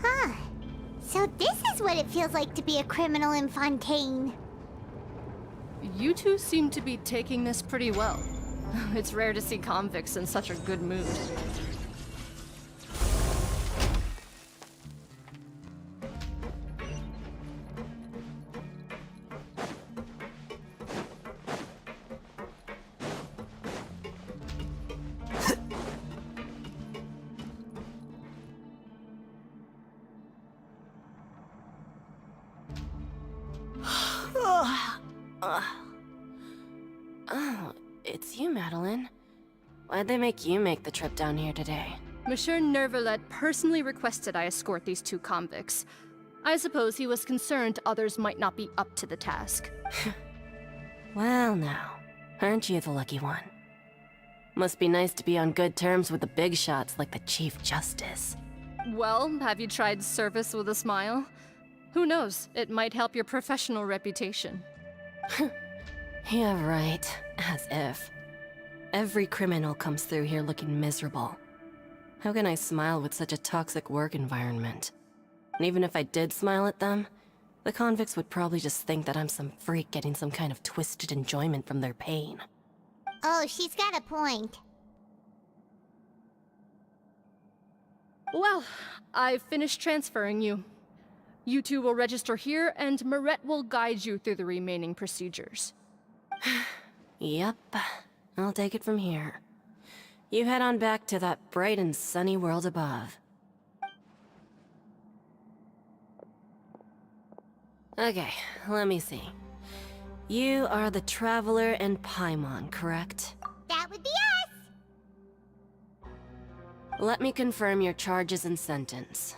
Huh. So this is what it feels like to be a criminal in Fontaine. You two seem to be taking this pretty well. It's rare to see convicts in such a good mood. Oh, it's you, Madeline. Why'd they make you make the trip down here today? Monsieur Nervalet personally requested I escort these two convicts. I suppose he was concerned others might not be up to the task. Well now, aren't you the lucky one? Must be nice to be on good terms with the big shots like the Chief Justice. Well, have you tried service with a smile? Who knows, it might help your professional reputation. Yeah, right. As if. Every criminal comes through here looking miserable. How can I smile with such a toxic work environment? And even if I did smile at them, the convicts would probably just think that I'm some freak getting some kind of twisted enjoyment from their pain. Oh, she's got a point. Well, I've finished transferring you. You two will register here, and Marette will guide you through the remaining procedures. Yep, I'll take it from here. You head on back to that bright and sunny world above. Okay, let me see. You are the Traveler and Paimon, correct? That would be us! Let me confirm your charges and sentence.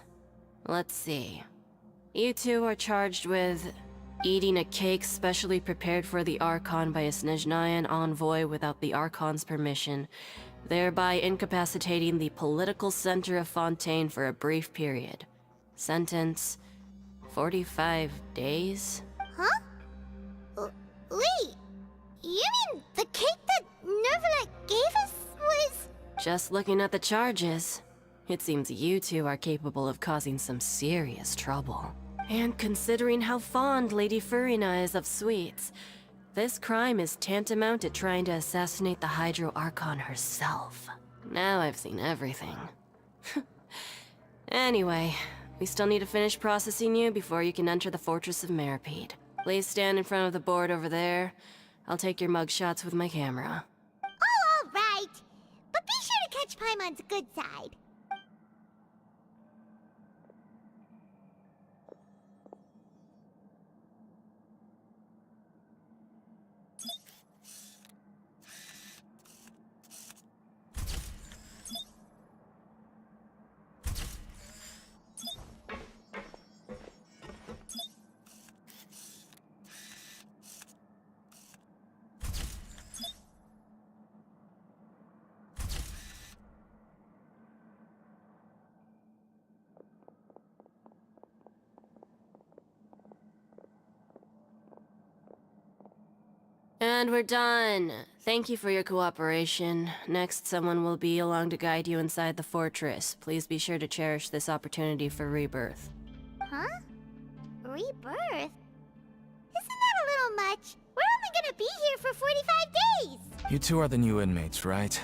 Let's see. You two are charged with eating a cake specially prepared for the Archon by a Snezhnayan envoy without the Archon's permission, thereby incapacitating the political center of Fontaine for a brief period. Sentence: 45 days? Huh? Wait, you mean the cake that Nervalet gave us was... Just looking at the charges, it seems you two are capable of causing some serious trouble. And considering how fond Lady Furina is of sweets, this crime is tantamount to trying to assassinate the Hydro Archon herself. Now I've seen everything. Anyway, we still need to finish processing you before you can enter the Fortress of Meripede. Please stand in front of the board over there. I'll take your mugshots with my camera. Oh, all right. But be sure to catch Paimon's good side. And we're done. Thank you for your cooperation. Next, someone will be along to guide you inside the fortress. Please be sure to cherish this opportunity for rebirth. Huh? Rebirth? Isn't that a little much? We're only gonna be here for 45 days! You two are the new inmates, right?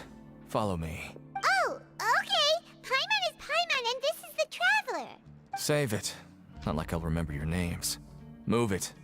Follow me. Oh, okay! Paimon is Paimon and this is the Traveler! Save it. Not like I'll remember your names. Move it.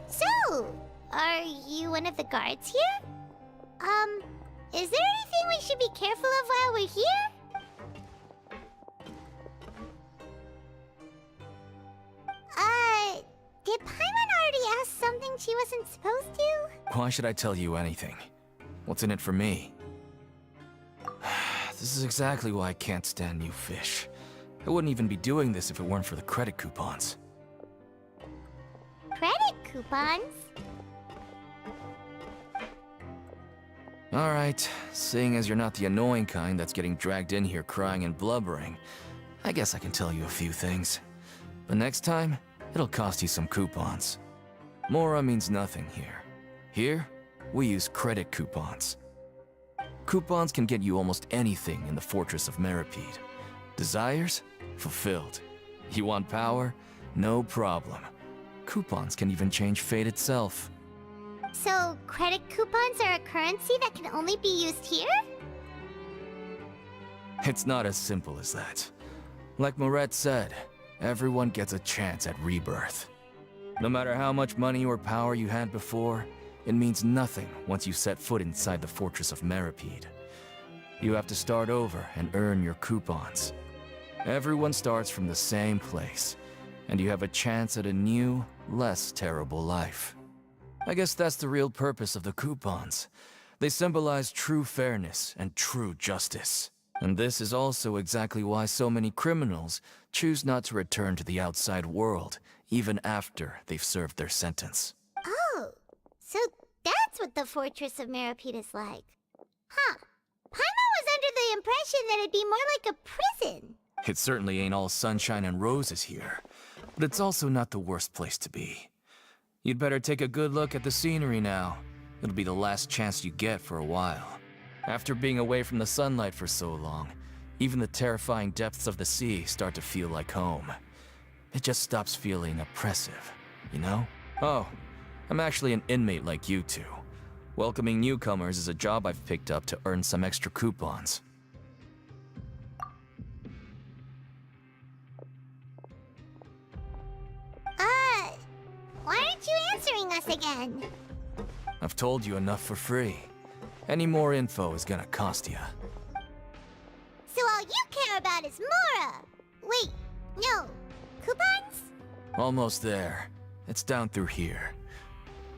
So, are you one of the guards here? Is there anything we should be careful of while we're here? Did Paimon already ask something she wasn't supposed to? Why should I tell you anything? What's in it for me? This is exactly why I can't stand new fish. I wouldn't even be doing this if it weren't for the credit coupons. Credit coupons? Alright, seeing as you're not the annoying kind that's getting dragged in here crying and blubbering, I guess I can tell you a few things. But next time, it'll cost you some coupons. Mora means nothing here. Here, we use credit coupons. Coupons can get you almost anything in the Fortress of Meripede. Desires? Fulfilled. You want power? No problem. Coupons can even change fate itself. So, credit coupons are a currency that can only be used here? It's not as simple as that. Like Moret said, everyone gets a chance at rebirth. No matter how much money or power you had before, it means nothing once you set foot inside the Fortress of Meripede. You have to start over and earn your coupons. Everyone starts from the same place, and you have a chance at a new, less terrible life. I guess that's the real purpose of the coupons. They symbolize true fairness and true justice. And this is also exactly why so many criminals choose not to return to the outside world, even after they've served their sentence. Oh, so that's what the Fortress of Meripede is like. Huh. Paimon was under the impression that it'd be more like a prison. It certainly ain't all sunshine and roses here, but it's also not the worst place to be. You'd better take a good look at the scenery now. It'll be the last chance you get for a while. After being away from the sunlight for so long, even the terrifying depths of the sea start to feel like home. It just stops feeling oppressive, you know? Oh, I'm actually an inmate like you two. Welcoming newcomers is a job I've picked up to earn some extra coupons. Why aren't you answering us again? I've told you enough for free. Any more info is gonna cost you. So all you care about is Mora! Wait, no. Coupons? Almost there. It's down through here.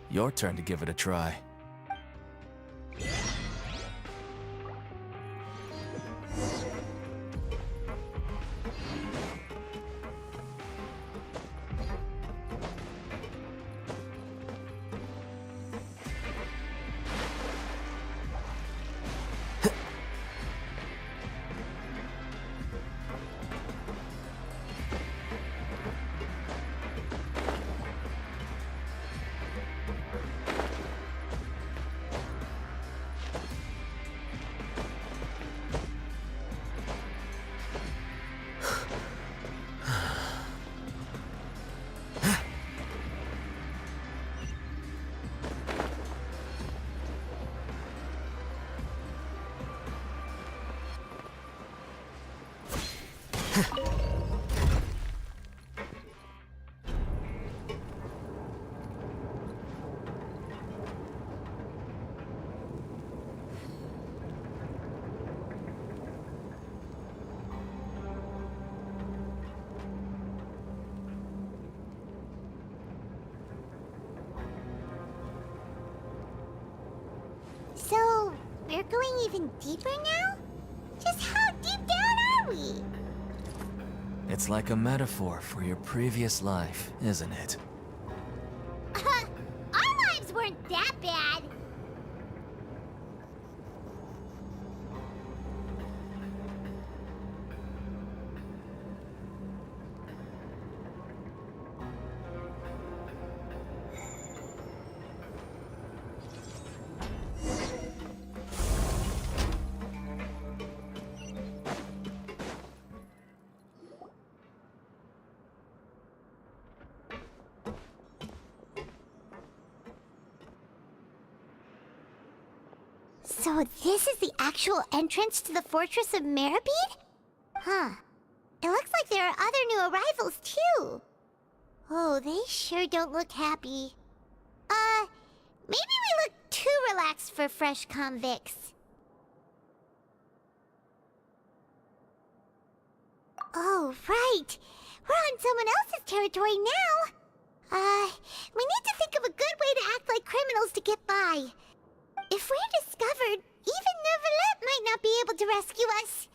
Your turn to give it a try. So, we're going even deeper now? Just how deep down are we? It's like a metaphor for your previous life, isn't it? Our lives weren't that bad. So this is the actual entrance to the Fortress of Meripede? Huh. It looks like there are other new arrivals, too. Oh, they sure don't look happy. Maybe we look too relaxed for fresh convicts. Oh, right. We're on someone else's territory now. We need to think of a good way to act like criminals to get by. If we're discovered, even Neuvillette might not be able to rescue us.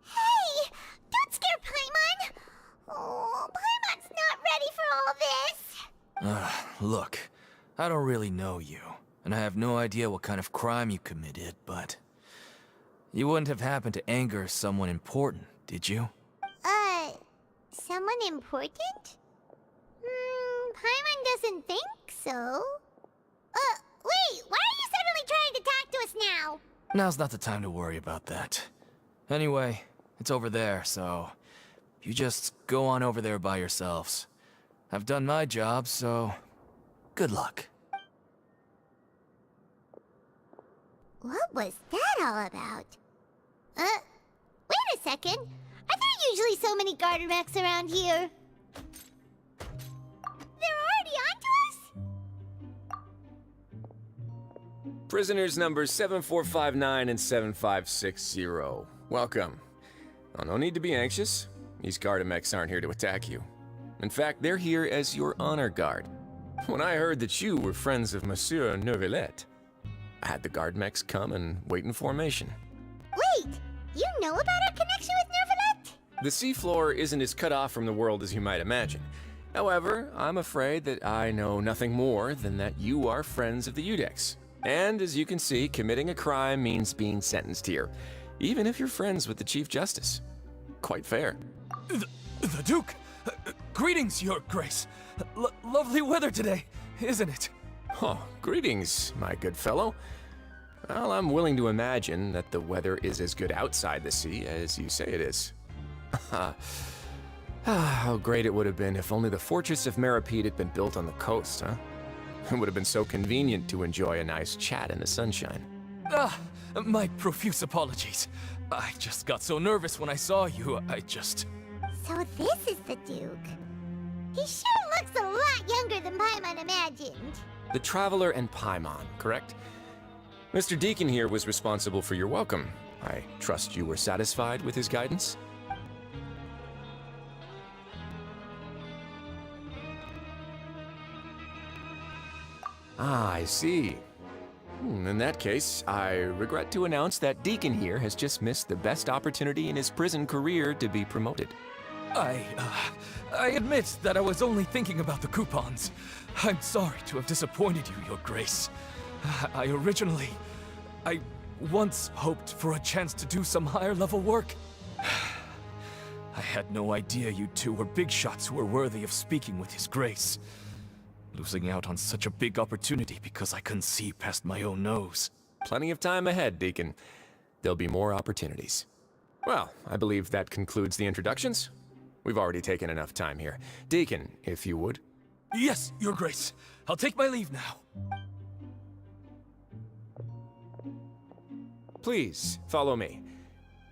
Hey! Don't scare Paimon! Oh, Paimon's not ready for all this! Look, I don't really know you, and I have no idea what kind of crime you committed, but... You wouldn't have happened to anger someone important, did you? Someone important? Paimon doesn't think so. Wait, why are you suddenly trying to talk to us now? Now's not the time to worry about that. Anyway, it's over there, so... You just go on over there by yourselves. I've done my job, so... Good luck. What was that all about? Wait a second. Are there usually so many garter mechs around here? They're already onto us? Prisoners numbers 7459 and 7560. Welcome. Oh, no need to be anxious. These Gardamex aren't here to attack you. In fact, they're here as your honor guard. When I heard that you were friends of Monsieur Neuvillette, I had the Gardamex come and wait in formation. Wait, you know about our connection with Neuvillette? The seafloor isn't as cut off from the world as you might imagine. However, I'm afraid that I know nothing more than that you are friends of the Udex. And as you can see, committing a crime means being sentenced here, even if you're friends with the Chief Justice. Quite fair. The Duke! Greetings, Your Grace. Lovely weather today, isn't it? Oh, greetings, my good fellow. Well, I'm willing to imagine that the weather is as good outside the sea as you say it is. How great it would have been if only the Fortress of Meripede had been built on the coast, huh? It would have been so convenient to enjoy a nice chat in the sunshine. My profuse apologies. I just got so nervous when I saw you, So this is the Duke. He sure looks a lot younger than Paimon imagined. The Traveler and Paimon, correct? Mr. Deacon here was responsible for your welcome. I trust you were satisfied with his guidance? Ah, I see. In that case, I regret to announce that Deacon here has just missed the best opportunity in his prison career to be promoted. I admit that I was only thinking about the coupons. I'm sorry to have disappointed you, Your Grace. I once hoped for a chance to do some higher-level work. I had no idea you two were big shots who were worthy of speaking with His Grace. Losing out on such a big opportunity because I couldn't see past my own nose. Plenty of time ahead, Deacon. There'll be more opportunities. Well, I believe that concludes the introductions. We've already taken enough time here. Deacon, if you would. Yes, Your Grace. I'll take my leave now. Please, follow me.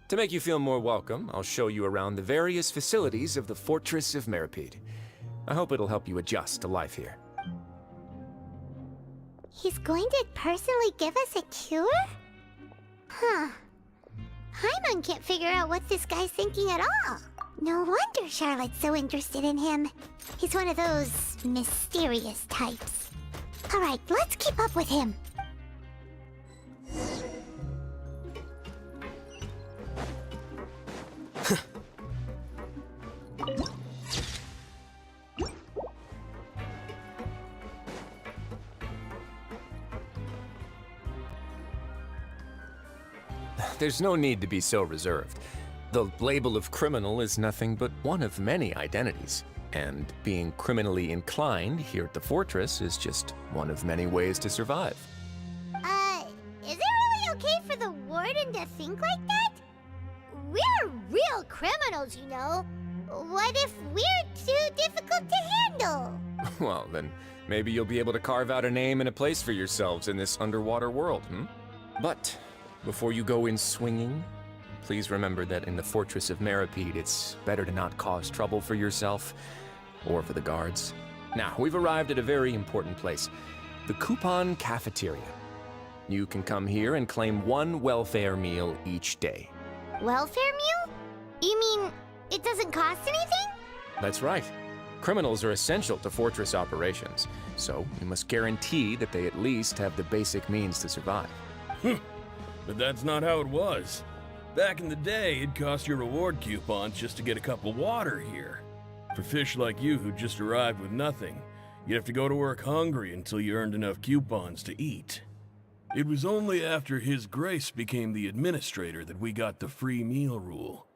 To make you feel more welcome, I'll show you around the various facilities of the Fortress of Meripede. I hope it'll help you adjust to life here. He's going to personally give us a cure? Huh. Paimon can't figure out what this guy's thinking at all. No wonder Charlotte's so interested in him. He's one of those mysterious types. Alright, let's keep up with him. There's no need to be so reserved. The label of criminal is nothing but one of many identities. And being criminally inclined here at the Fortress is just one of many ways to survive. Is it really okay for the Warden to think like that? We're real criminals, you know. What if we're too difficult to handle? Well, then maybe you'll be able to carve out a name and a place for yourselves in this underwater world, But before you go in swinging, please remember that in the Fortress of Meripede, it's better to not cause trouble for yourself or for the guards. Now, we've arrived at a very important place, the Coupon Cafeteria. You can come here and claim one welfare meal each day. Welfare meal? You mean it doesn't cost anything? That's right. Criminals are essential to Fortress operations, so we must guarantee that they at least have the basic means to survive. But that's not how it was. Back in the day, it cost your reward coupons just to get a cup of water here. For fish like you who just arrived with nothing, you'd have to go to work hungry until you earned enough coupons to eat. It was only after His Grace became the administrator that we got the free meal rule.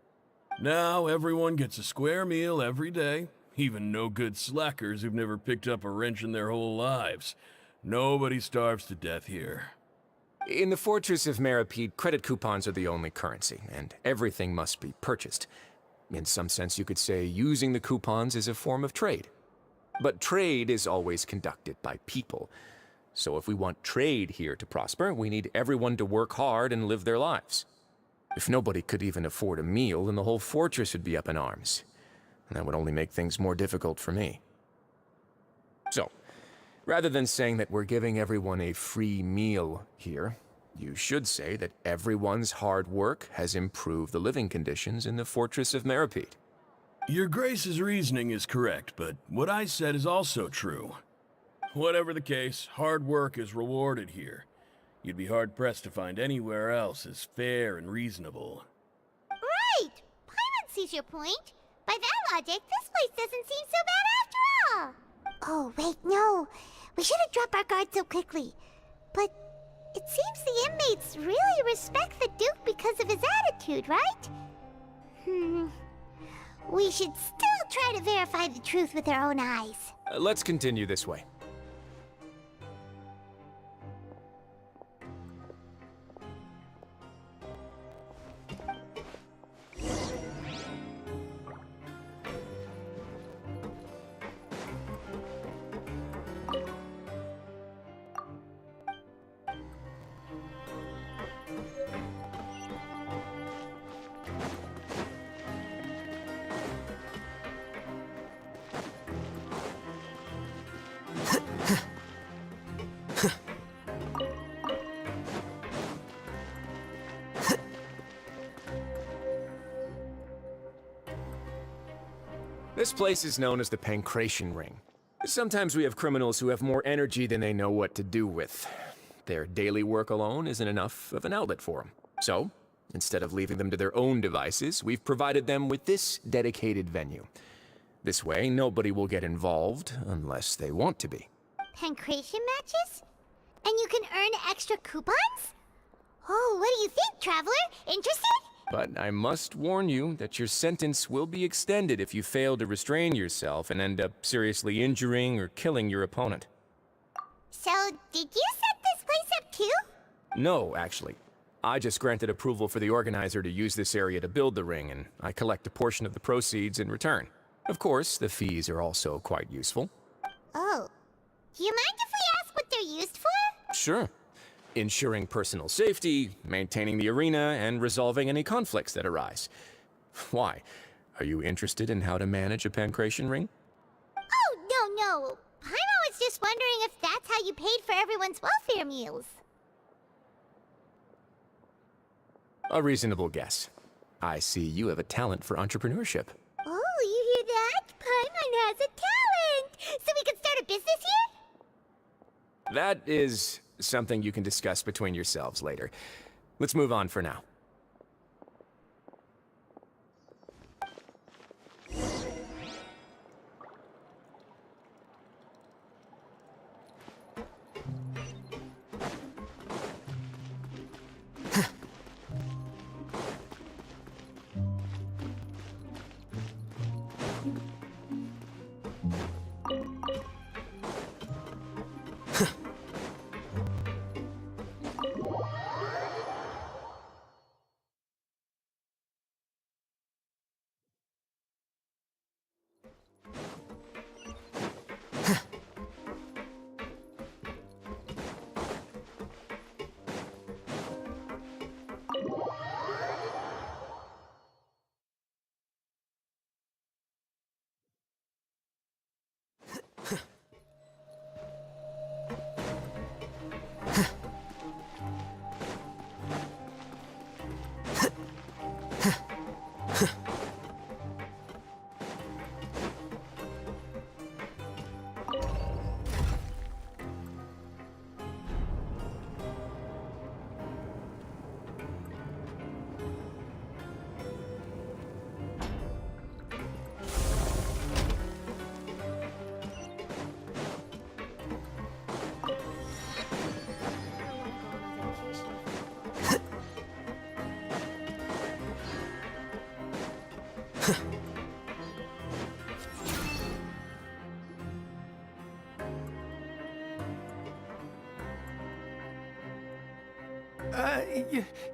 Now everyone gets a square meal every day, even no-good slackers who've never picked up a wrench in their whole lives. Nobody starves to death here. In the Fortress of Meripede, credit coupons are the only currency, and everything must be purchased. In some sense, you could say using the coupons is a form of trade. But trade is always conducted by people. So if we want trade here to prosper, we need everyone to work hard and live their lives. If nobody could even afford a meal, then the whole fortress would be up in arms. And that would only make things more difficult for me. So, rather than saying that we're giving everyone a free meal here, you should say that everyone's hard work has improved the living conditions in the Fortress of Meripede. Your Grace's reasoning is correct, but what I said is also true. Whatever the case, hard work is rewarded here. You'd be hard-pressed to find anywhere else as fair and reasonable. Right! Paimon sees your point. By that logic, this place doesn't seem so bad after all. Oh, wait, no. We shouldn't drop our guard so quickly. But it seems the inmates really respect the Duke because of his attitude, right? We should still try to verify the truth with our own eyes. Let's continue this way. This place is known as the Pancration Ring. Sometimes we have criminals who have more energy than they know what to do with. Their daily work alone isn't enough of an outlet for them. So, instead of leaving them to their own devices, we've provided them with this dedicated venue. This way, nobody will get involved unless they want to be. Pancration matches? And you can earn extra coupons? Oh, what do you think, Traveler? Interested? But I must warn you that your sentence will be extended if you fail to restrain yourself and end up seriously injuring or killing your opponent. So, did you set this place up too? No, actually. I just granted approval for the organizer to use this area to build the ring, and I collect a portion of the proceeds in return. Of course, the fees are also quite useful. Oh. Do you mind if we ask what they're used for? Sure. Ensuring personal safety, maintaining the arena, and resolving any conflicts that arise. Why? Are you interested in how to manage a pancration ring? Oh, no. Paimon was just wondering if that's how you paid for everyone's welfare meals. A reasonable guess. I see you have a talent for entrepreneurship. Oh, you hear that? Paimon has a talent! So we can start a business here? That is something you can discuss between yourselves later. Let's move on for now.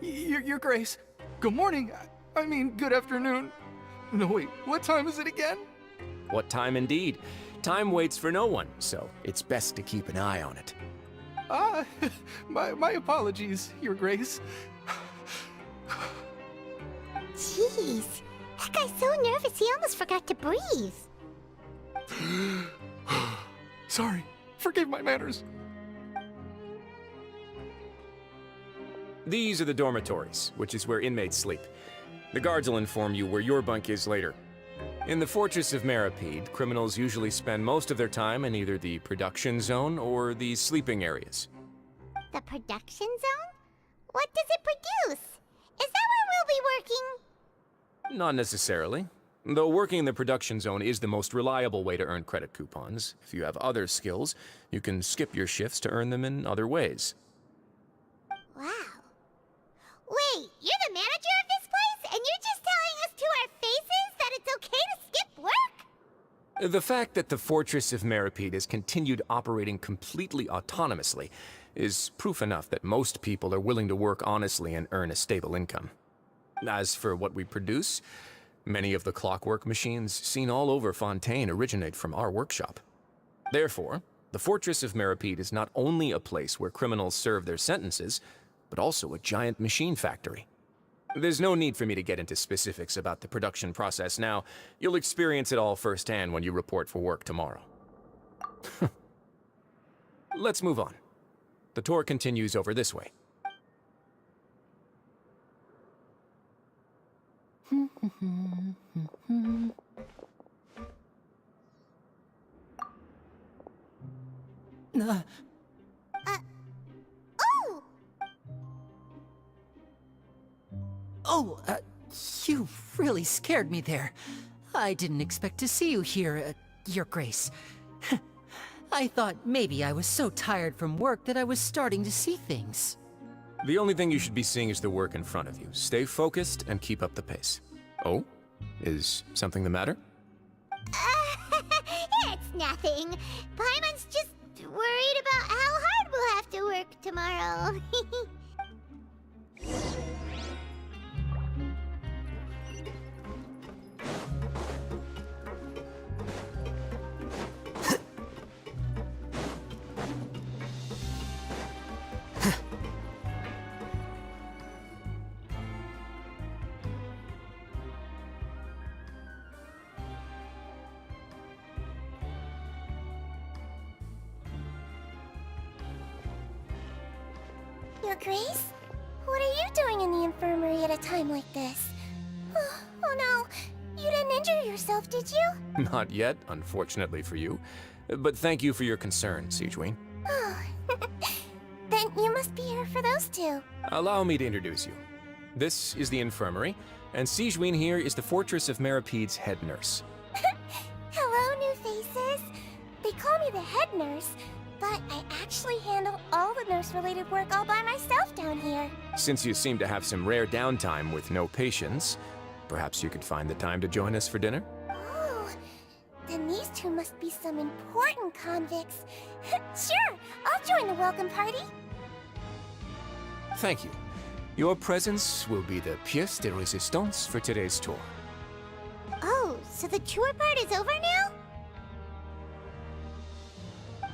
Your Grace. Good morning. I mean, good afternoon. No, wait, what time is it again? What time indeed? Time waits for no one, so it's best to keep an eye on it. My apologies, Your Grace. Jeez, that guy's so nervous he almost forgot to breathe. Sorry, forgive my manners. These are the dormitories, which is where inmates sleep. The guards will inform you where your bunk is later. In the Fortress of Meripede, criminals usually spend most of their time in either the production zone or the sleeping areas. The production zone? What does it produce? Is that where we'll be working? Not necessarily. Though working in the production zone is the most reliable way to earn credit coupons, if you have other skills, you can skip your shifts to earn them in other ways. Wow. Wait, you're the manager of this place, and you're just telling us to our faces that it's okay to skip work? The fact that the Fortress of Meripede has continued operating completely autonomously is proof enough that most people are willing to work honestly and earn a stable income. As for what we produce, many of the clockwork machines seen all over Fontaine originate from our workshop. Therefore, the Fortress of Meripede is not only a place where criminals serve their sentences, but also a giant machine factory. There's no need for me to get into specifics about the production process now. You'll experience it all firsthand when you report for work tomorrow. Let's move on. The tour continues over this way. You really scared me there. I didn't expect to see you here, Your Grace. I thought maybe I was so tired from work that I was starting to see things. The only thing you should be seeing is the work in front of you. Stay focused and keep up the pace. Oh? Is something the matter? It's nothing. Paimon's just worried about how hard we'll have to work tomorrow. Your Grace? What are you doing in the infirmary at a time like this? Oh no, you didn't injure yourself, did you? Not yet, unfortunately for you. But thank you for your concern, Sigewin. Oh, then you must be here for those two. Allow me to introduce you. This is the infirmary, and Sigewin here is the Fortress of Meripede's head nurse. Hello, new faces. They call me the head nurse, but I actually handle all the nurse-related work all by myself down here. Since you seem to have some rare downtime with no patients, perhaps you could find the time to join us for dinner? Oh, then these two must be some important convicts. Sure, I'll join the welcome party. Thank you. Your presence will be the pièce de résistance for today's tour. Oh, so the tour part is over now?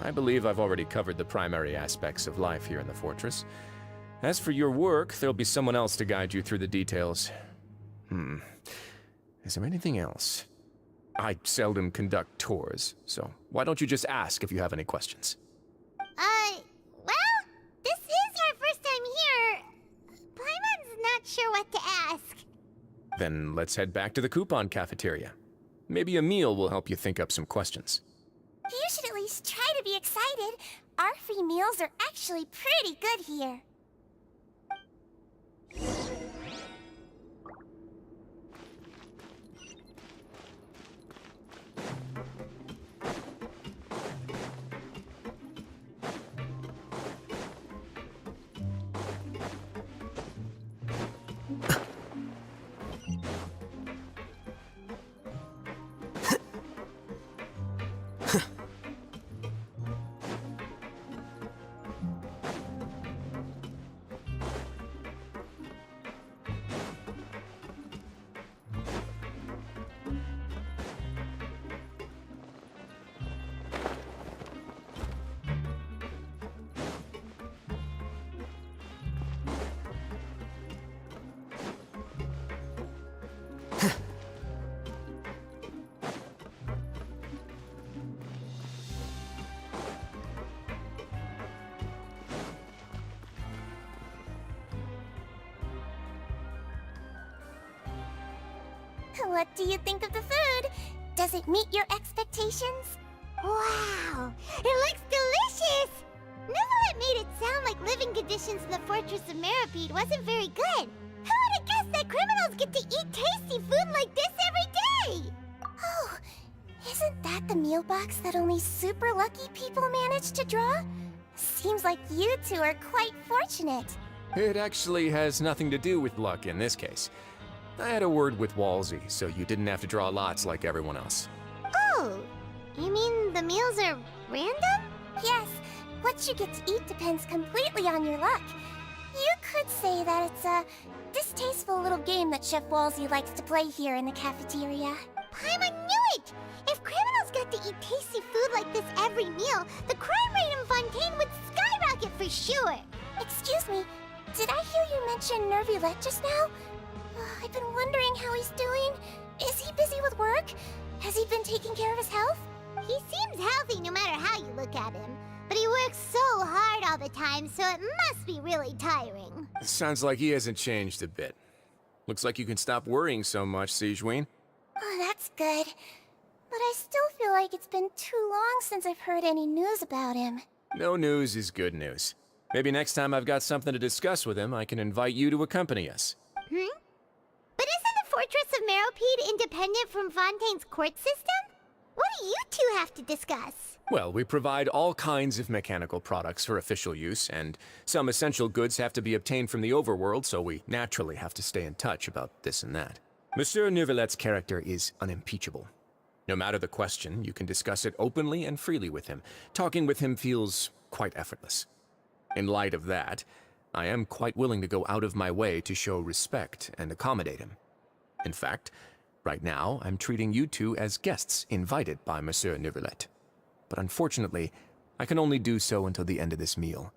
I believe I've already covered the primary aspects of life here in the fortress. As for your work, there'll be someone else to guide you through the details. Is there anything else? I seldom conduct tours, so why don't you just ask if you have any questions? Well, this is our first time here. Paimon's not sure what to ask. Then let's head back to the coupon cafeteria. Maybe a meal will help you think up some questions. You should at least try to be excited. Our free meals are actually pretty good here. What do you think of the food? Does it meet your expectations? Wow, it looks delicious! Novelet made it sound like living conditions in the Fortress of Meripede wasn't very good. Who would have guessed that criminals get to eat tasty food like this every day? Oh, isn't that the meal box that only super lucky people manage to draw? Seems like you two are quite fortunate. It actually has nothing to do with luck in this case. I had a word with Walsey, so you didn't have to draw lots like everyone else. Oh, you mean the meals are random? Yes, what you get to eat depends completely on your luck. You could say that it's a distasteful little game that Chef Walsey likes to play here in the cafeteria. Paimon knew it! If criminals got to eat tasty food like this every meal, the crime rate in Fontaine would skyrocket for sure! Excuse me, did I hear you mention Nervulette just now? I've been wondering how he's doing. Is he busy with work? Has he been taking care of his health? He seems healthy no matter how you look at him. But he works so hard all the time, so it must be really tiring. Sounds like he hasn't changed a bit. Looks like you can stop worrying so much, Sigewinne. Oh, that's good. But I still feel like it's been too long since I've heard any news about him. No news is good news. Maybe next time I've got something to discuss with him, I can invite you to accompany us. But isn't the Fortress of Meripede independent from Fontaine's court system? What do you two have to discuss? Well, we provide all kinds of mechanical products for official use, and some essential goods have to be obtained from the overworld, so we naturally have to stay in touch about this and that. Monsieur Neuvillette's character is unimpeachable. No matter the question, you can discuss it openly and freely with him. Talking with him feels quite effortless. In light of that, I am quite willing to go out of my way to show respect and accommodate him. In fact, right now, I'm treating you two as guests invited by Monsieur Neuvillette. But unfortunately, I can only do so until the end of this meal.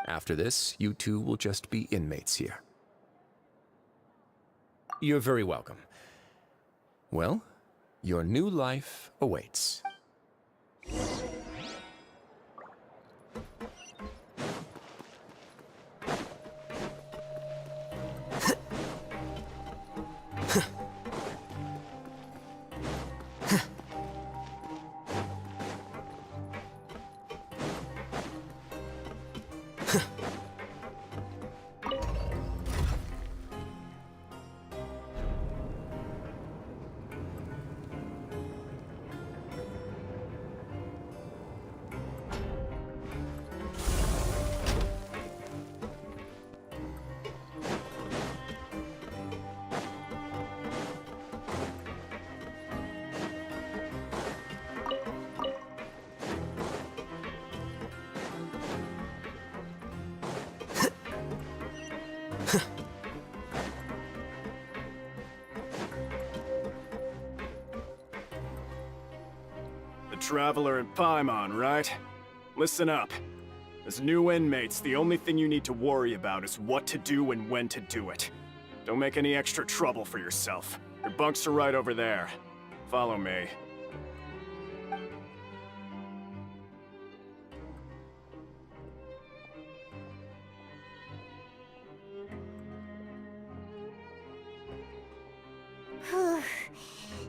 After this, you two will just be inmates here. You're very welcome. Well, your new life awaits. The Traveler and Paimon, right? Listen up. As new inmates, the only thing you need to worry about is what to do and when to do it. Don't make any extra trouble for yourself. Your bunks are right over there. Follow me.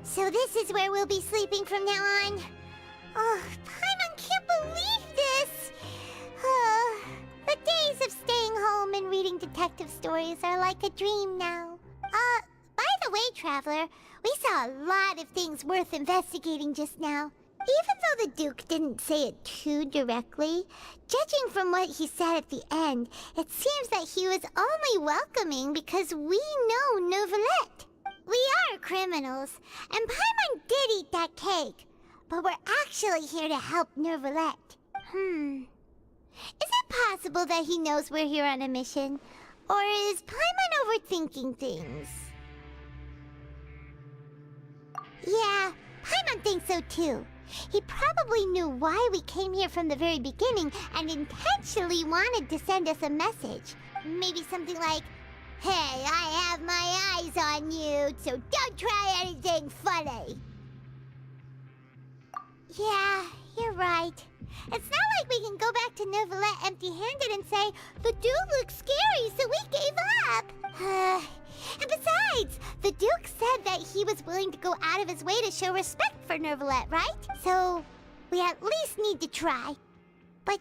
So this is where we'll be sleeping from now on. Oh, Paimon can't believe this! The days of staying home and reading detective stories are like a dream now. By the way, Traveler, we saw a lot of things worth investigating just now. Even though the Duke didn't say it too directly, judging from what he said at the end, it seems that he was only welcoming because we know Neuvillette. We are criminals, and Paimon did eat that cake, but we're actually here to help Neuvillette. Is it possible that he knows we're here on a mission? Or is Paimon overthinking things? Yeah, Paimon thinks so too. He probably knew why we came here from the very beginning and intentionally wanted to send us a message. Maybe something like, "Hey, I have my eyes on you, so don't try anything funny." Yeah, you're right. It's not like we can go back to Neuvillette empty-handed and say, "The dude looks scary, so we gave up." And besides, Right! The Duke said that he was willing to go out of his way to show respect for Nervalette, right? So, we at least need to try. But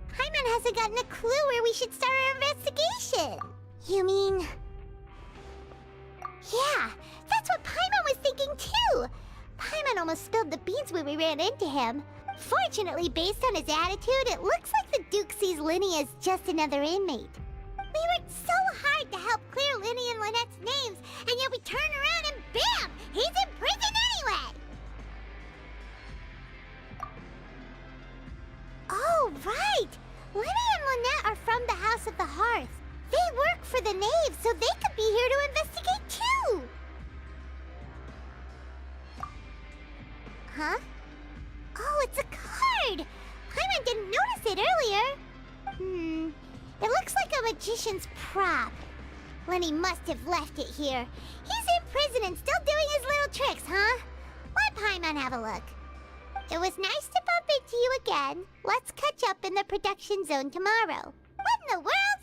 Paimon hasn't gotten a clue where we should start our investigation. You mean... Yeah, that's what Paimon was thinking too! Paimon almost spilled the beans when we ran into him. Fortunately, based on his attitude, it looks like the Duke sees Linny as just another inmate. We worked so hard to help clear Linny and Lynette's names, and yet we turn around and bam! He's in prison anyway! Oh, right! Linny and Lynette are from the House of the Hearth. They work for the Knave, so they could be here to investigate too! Huh? Oh, it's a card! Paimon didn't notice it earlier. It looks like a magician's prop. Lenny must have left it here. He's in prison and still doing his little tricks, huh? Let Paimon have a look. It was nice to bump into you again. Let's catch up in the production zone tomorrow. What in the world?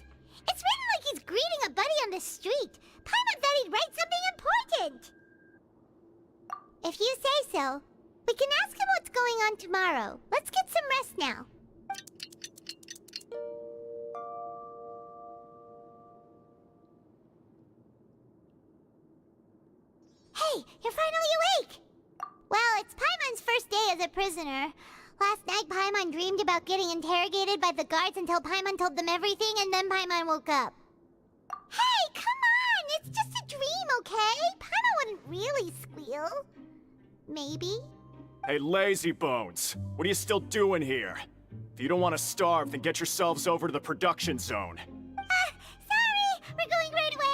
It's written like he's greeting a buddy on the street. Paimon thought he'd write something important. If you say so. We can ask him what's going on tomorrow. Let's get some rest now. Hey, you're finally awake! Well, it's Paimon's first day as a prisoner. Last night, Paimon dreamed about getting interrogated by the guards until Paimon told them everything, and then Paimon woke up. Hey, come on! It's just a dream, okay? Paimon wouldn't really squeal. Maybe? Hey, lazy bones, what are you still doing here? If you don't want to starve, then get yourselves over to the production zone. Sorry! We're going right away!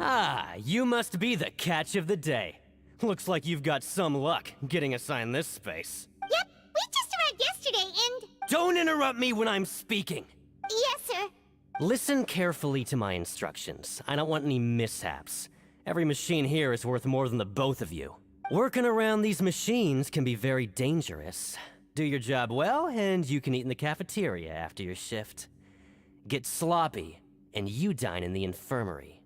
Ah, you must be the catch of the day. Looks like you've got some luck getting assigned this space. Yep, we just arrived yesterday and... Don't interrupt me when I'm speaking! Yes, sir. Listen carefully to my instructions. I don't want any mishaps. Every machine here is worth more than the both of you. Working around these machines can be very dangerous. Do your job well, and you can eat in the cafeteria after your shift. Get sloppy, and you dine in the infirmary.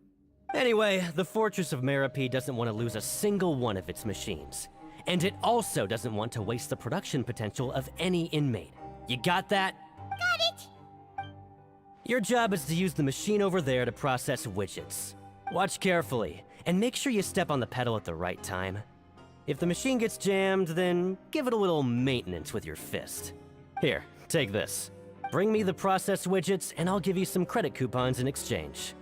Anyway, the Fortress of Meropide doesn't want to lose a single one of its machines. And it also doesn't want to waste the production potential of any inmate. You got that? Got it! Your job is to use the machine over there to process widgets. Watch carefully, and make sure you step on the pedal at the right time. If the machine gets jammed, then give it a little maintenance with your fist. Here, take this. Bring me the process widgets, and I'll give you some credit coupons in exchange.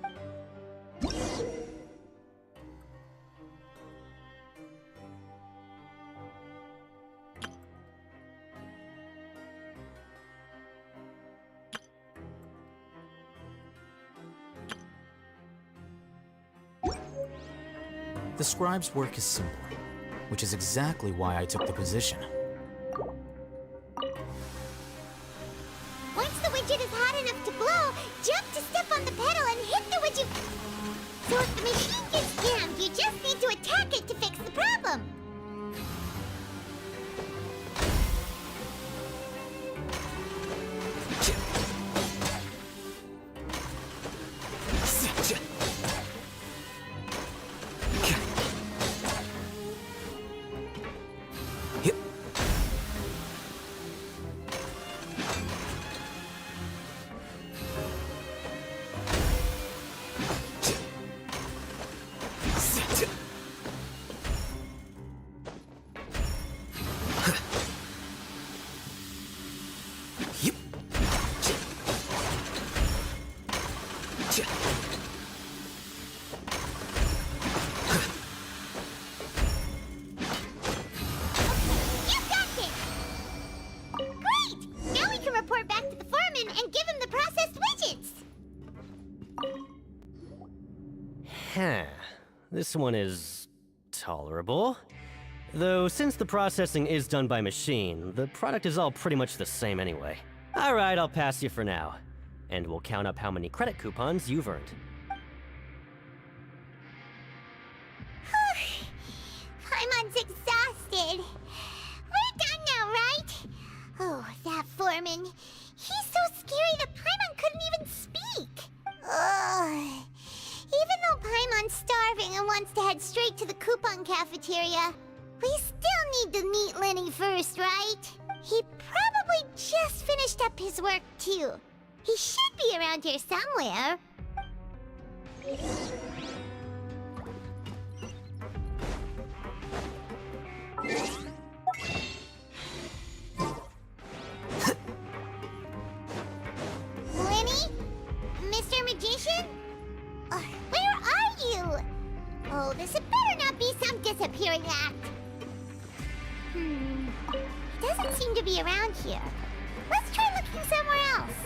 The scribe's work is simple, which is exactly why I took the position. Once the widget is hot enough to blow, jump to step on the pedal and hit the widget. So if the machine gets jammed, you just need to attack it to fix the problem. This one is tolerable. Though, since the processing is done by machine, the product is all pretty much the same anyway. Alright, I'll pass you for now. And we'll count up how many credit coupons you've earned. Paimon's exhausted. We're done now, right? Oh, that foreman. He's so scary that Paimon couldn't even speak. Ugh. Even though Paimon's starving and wants to head straight to the coupon cafeteria, we still need to meet Lenny first, right? He probably just finished up his work, too. He should be around here somewhere. Lenny? Mr. Magician? Where are you? Oh, this had better not be some disappearing act. He doesn't seem to be around here. Let's try looking somewhere else.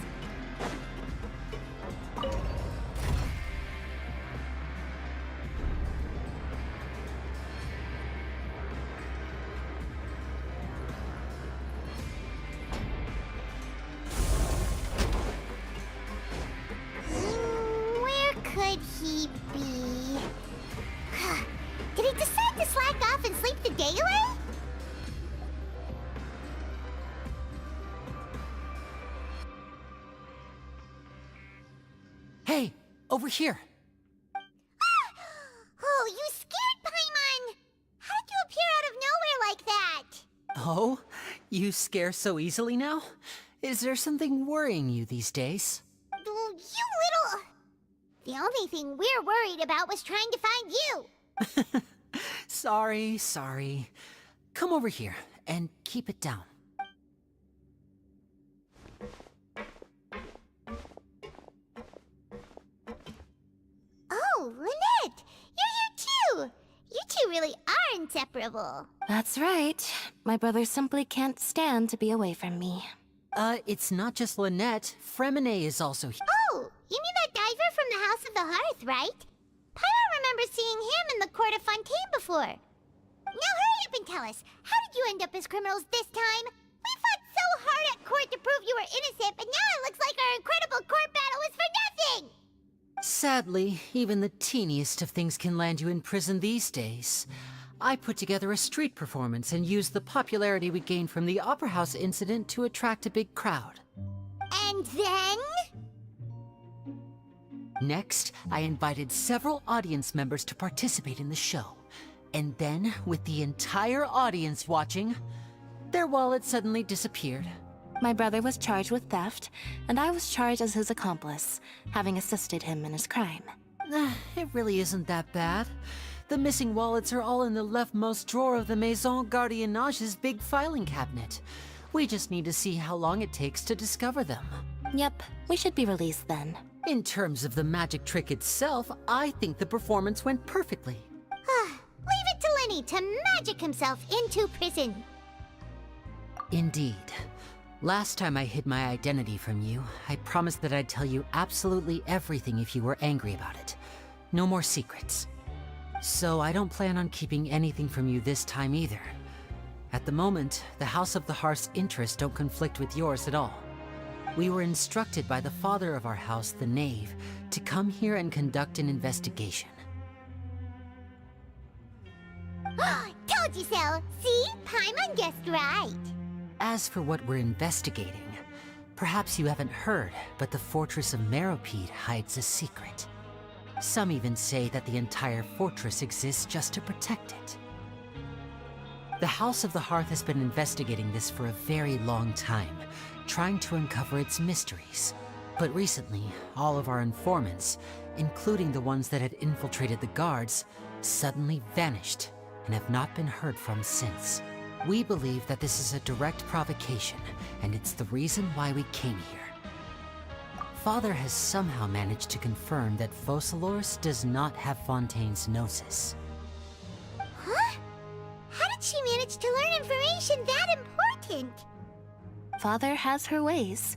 Where could he be? Did he decide to slack off and sleep the day away? Hey, over here. Oh, you scared Paimon! How did you appear out of nowhere like that? Oh, you scare so easily now? Is there something worrying you these days? Oh, you little... The only thing we're worried about was trying to find you. Sorry. Come over here and keep it down. Oh, Lynette! You're here too! You two really are inseparable. That's right. My brother simply can't stand to be away from me. It's not just Lynette. Fremine is also here. Oh, you mean that diver from the House of the Hearth, right? Paimon remembers seeing him in the Court of Fontaine before. Now hurry up and tell us, how did you end up as criminals this time? We fought so hard at court to prove you were innocent, but now it looks like our incredible court battle was for nothing! Sadly, even the teeniest of things can land you in prison these days. I put together a street performance and used the popularity we gained from the Opera House incident to attract a big crowd. And then? Next, I invited several audience members to participate in the show. And then, with the entire audience watching, their wallet suddenly disappeared. My brother was charged with theft, and I was charged as his accomplice, having assisted him in his crime. It really isn't that bad. The missing wallets are all in the leftmost drawer of the Maison Gardiennage's big filing cabinet. We just need to see how long it takes to discover them. Yep, we should be released then. In terms of the magic trick itself, I think the performance went perfectly. Leave it to Lenny to magic himself into prison. Indeed. Last time I hid my identity from you, I promised that I'd tell you absolutely everything if you were angry about it. No more secrets. So I don't plan on keeping anything from you this time either. At the moment, the House of the Hearth's interests don't conflict with yours at all. We were instructed by the father of our house, the Knave, to come here and conduct an investigation. Told you so! See? Paimon guessed right. As for what we're investigating, perhaps you haven't heard, but the fortress of Meropide hides a secret. Some even say that the entire fortress exists just to protect it. The House of the Hearth has been investigating this for a very long time, trying to uncover its mysteries. But recently, all of our informants, including the ones that had infiltrated the guards, suddenly vanished and have not been heard from since. We believe that this is a direct provocation, and it's the reason why we came here. Father has somehow managed to confirm that Focalors does not have Fontaine's Gnosis. Huh? How did she manage to learn information that important? Father has her ways.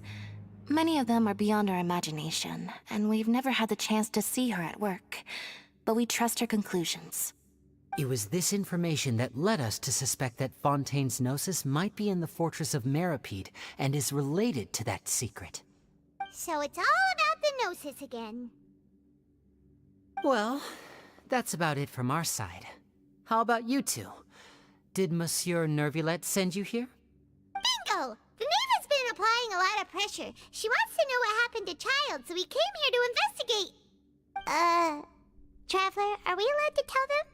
Many of them are beyond our imagination, and we've never had the chance to see her at work. But we trust her conclusions. It was this information that led us to suspect that Fontaine's Gnosis might be in the fortress of Meropide and is related to that secret. So it's all about the Gnosis again. Well, that's about it from our side. How about you two? Did Monsieur Nervulette send you here? Bingo! The Knave has been applying a lot of pressure. She wants to know what happened to Child, so we came here to investigate. Traveler, are we allowed to tell them?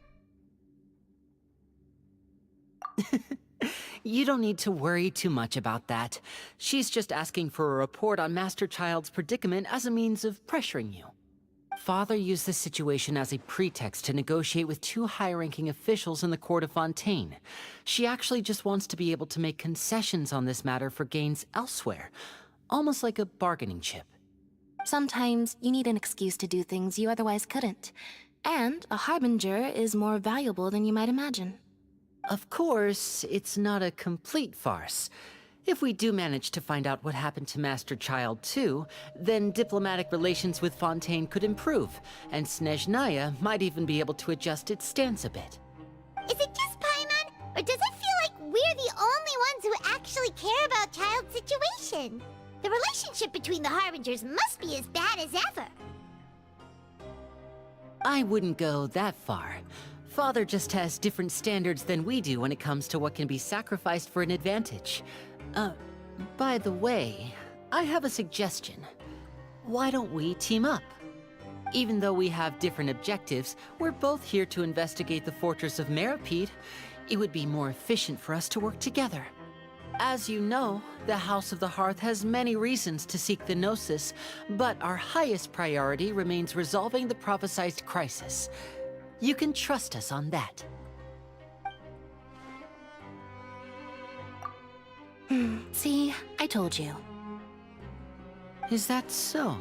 You don't need to worry too much about that. She's just asking for a report on Master Child's predicament as a means of pressuring you. Father used this situation as a pretext to negotiate with two high-ranking officials in the court of Fontaine. She actually just wants to be able to make concessions on this matter for gains elsewhere, almost like a bargaining chip. Sometimes you need an excuse to do things you otherwise couldn't. And a harbinger is more valuable than you might imagine. Of course, it's not a complete farce. If we do manage to find out what happened to Master Child too, then diplomatic relations with Fontaine could improve, and Snezhnaya might even be able to adjust its stance a bit. Is it just Paimon, or does it feel like we're the only ones who actually care about Child's situation? The relationship between the Harbingers must be as bad as ever. I wouldn't go that far. Father just has different standards than we do when it comes to what can be sacrificed for an advantage. By the way, I have a suggestion. Why don't we team up? Even though we have different objectives, we're both here to investigate the fortress of Meropide. It would be more efficient for us to work together. As you know, the House of the Hearth has many reasons to seek the Gnosis, but our highest priority remains resolving the prophesized crisis. You can trust us on that. See, I told you. Is that so?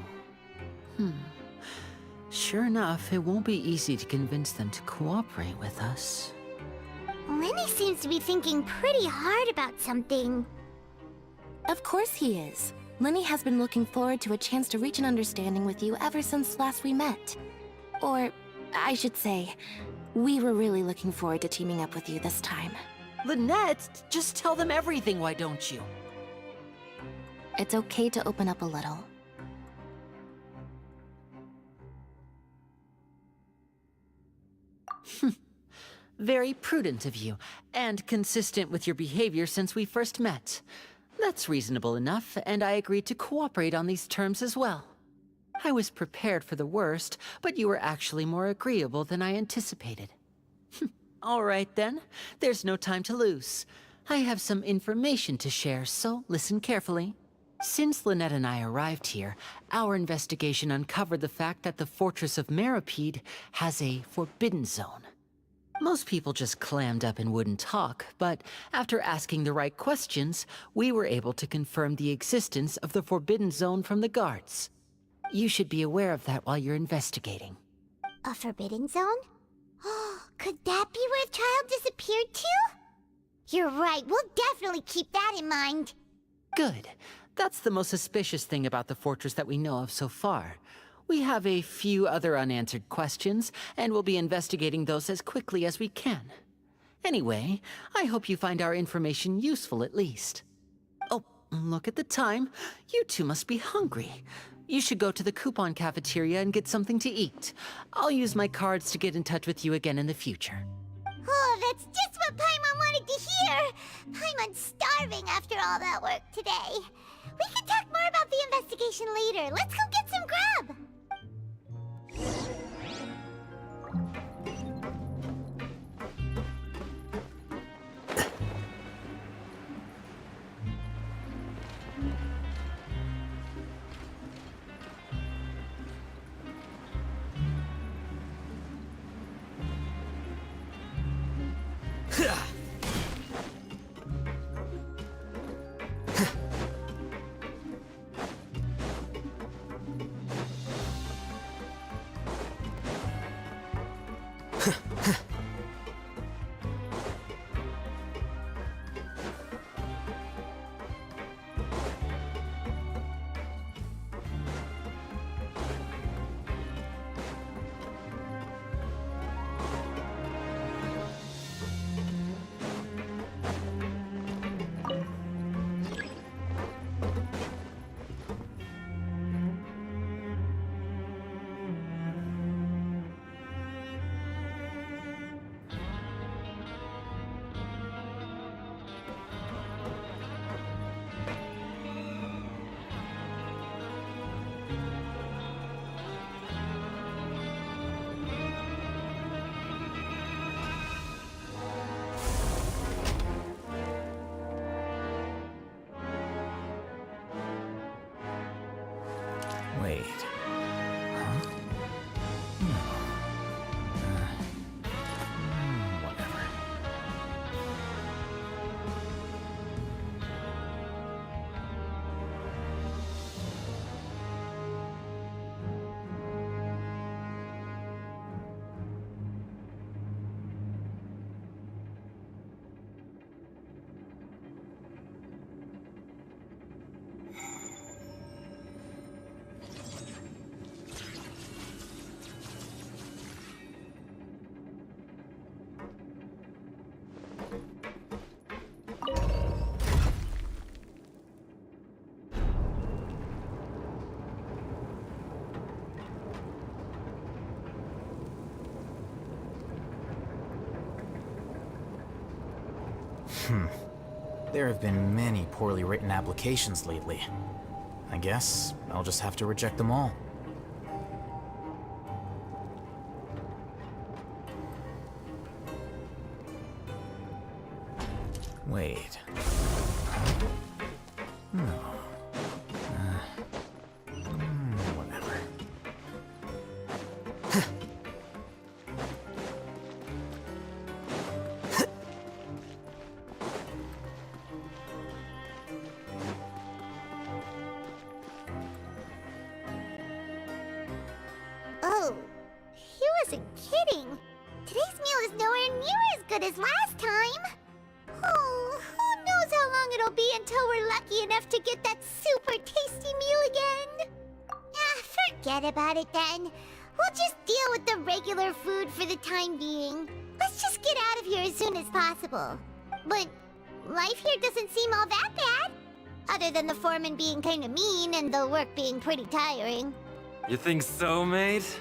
Sure enough, it won't be easy to convince them to cooperate with us. Lenny seems to be thinking pretty hard about something. Of course he is. Lenny has been looking forward to a chance to reach an understanding with you ever since last we met. Or, I should say, we were really looking forward to teaming up with you this time. Lynette, just tell them everything, why don't you? It's okay to open up a little. Very prudent of you, and consistent with your behavior since we first met. That's reasonable enough, and I agreed to cooperate on these terms as well. I was prepared for the worst, but you were actually more agreeable than I anticipated. All right then, there's no time to lose. I have some information to share, so listen carefully. Since Lynette and I arrived here, our investigation uncovered the fact that the Fortress of Meropide has a forbidden zone. Most people just clammed up and wouldn't talk, but after asking the right questions, we were able to confirm the existence of the forbidden zone from the guards. You should be aware of that while you're investigating. A forbidden zone? Could that be where Child disappeared to? You're right, we'll definitely keep that in mind. Good. That's the most suspicious thing about the fortress that we know of so far. We have a few other unanswered questions, and we'll be investigating those as quickly as we can. Anyway, I hope you find our information useful at least. Oh, look at the time. You two must be hungry. You should go to the coupon cafeteria and get something to eat. I'll use my cards to get in touch with you again in the future. Oh, that's just what Paimon wanted to hear! Paimon's starving after all that work today. We can talk more about the investigation later. Let's go get some grub! Wait. Huh? No. Whatever. There have been many poorly written applications lately. I guess I'll just have to reject them all. Wait. Huh? No. Whatever. Oh, he wasn't kidding. Today's meal is nowhere near as good as last time. Oh, who knows how long it'll be until we're lucky enough to get that super tasty meal again? Ah, forget about it then. We'll just deal with the regular food for the time being. Let's just get out of here as soon as possible. But life here doesn't seem all that bad. Other than the foreman being kinda mean and the work being pretty tiring. You think so, mate?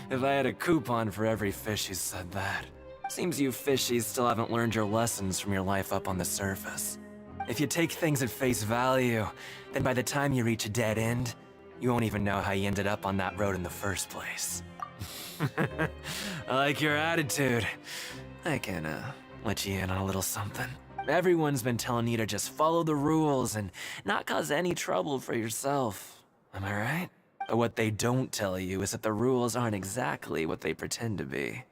If I had a coupon for every fish who said that. Seems you fishies still haven't learned your lessons from your life up on the surface. If you take things at face value, then by the time you reach a dead end, you won't even know how you ended up on that road in the first place. I like your attitude. I can, let you in on a little something. Everyone's been telling you to just follow the rules and not cause any trouble for yourself. Am I right? But what they don't tell you is that the rules aren't exactly what they pretend to be.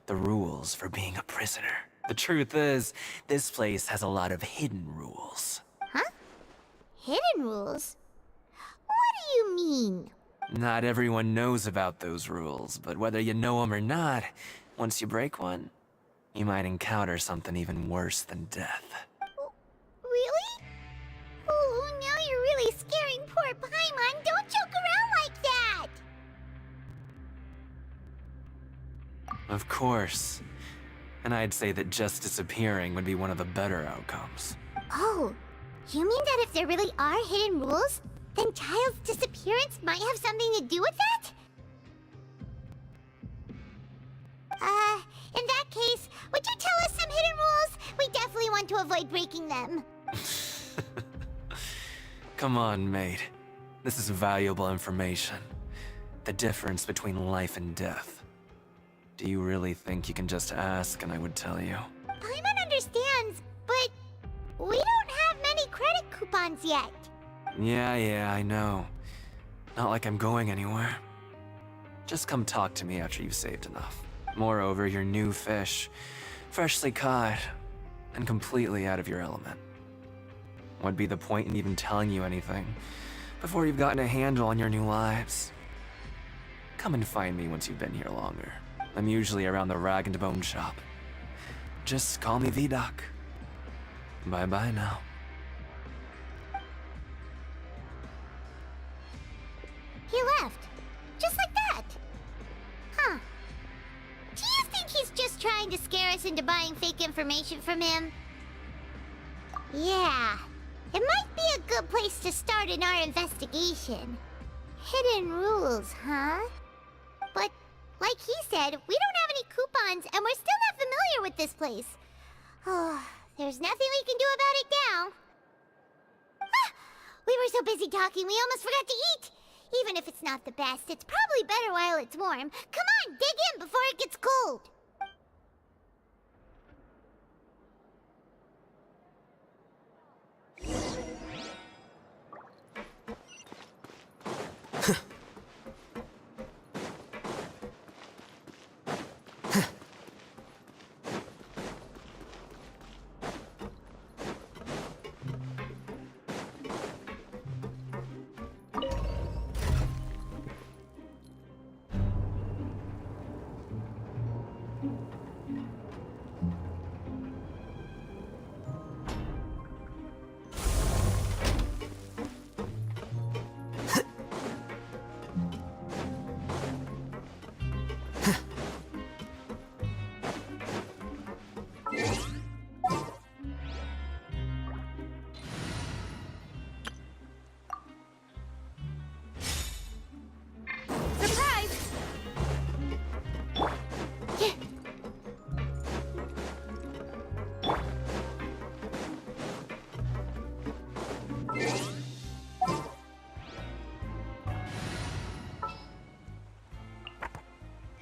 The rules for being a prisoner. The truth is, this place has a lot of hidden rules. Huh? Hidden rules? What do you mean? Not everyone knows about those rules, but whether you know them or not, once you break one, you might encounter something even worse than death. Really? Oh, now you're really scaring poor Paimon. Don't joke around like that! Of course. And I'd say that just disappearing would be one of the better outcomes. Oh, you mean that if there really are hidden rules, then Child's disappearance might have something to do with that? In that case, would you tell us some hidden rules? We definitely want to avoid breaking them. Come on, mate. This is valuable information. The difference between life and death. Do you really think you can just ask and I would tell you? Paimon understands, but we don't have many credit coupons yet. Yeah, I know. Not like I'm going anywhere. Just come talk to me after you've saved enough. Moreover, you're new fish, freshly caught, and completely out of your element. What'd be the point in even telling you anything before you've gotten a handle on your new lives? Come and find me once you've been here longer. I'm usually around the rag and bone shop. Just call me V-Doc. Bye-bye now. He left. Just like that. Huh. Do you think he's just trying to scare us into buying fake information from him? Yeah. It might be a good place to start in our investigation. Hidden rules, huh? But, like he said, we don't have any coupons and we're still not familiar with this place. Oh, there's nothing we can do about it now. Ah, we were so busy talking we almost forgot to eat. Even if it's not the best, it's probably better while it's warm. Come on, dig in before it gets cold.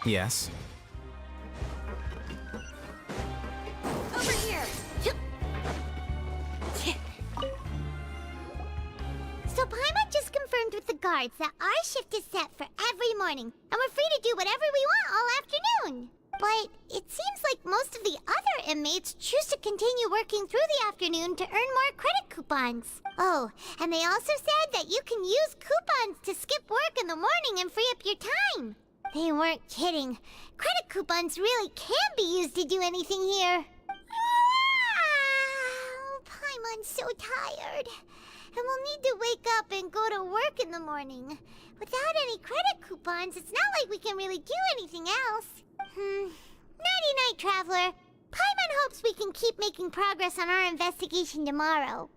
Yes. Over here. So Paimon just confirmed with the guards that our shift is set for every morning, and we're free to do whatever we want all afternoon. But it seems like most of the other inmates choose to continue working through the afternoon to earn more credit coupons. Oh, and they also said that you can use coupons to skip work in the morning and free up your time. They weren't kidding. Credit coupons really can be used to do anything here. Paimon's so tired. And we'll need to wake up and go to work in the morning. Without any credit coupons, it's not like we can really do anything else. Nighty-night, Traveler. Paimon hopes we can keep making progress on our investigation tomorrow.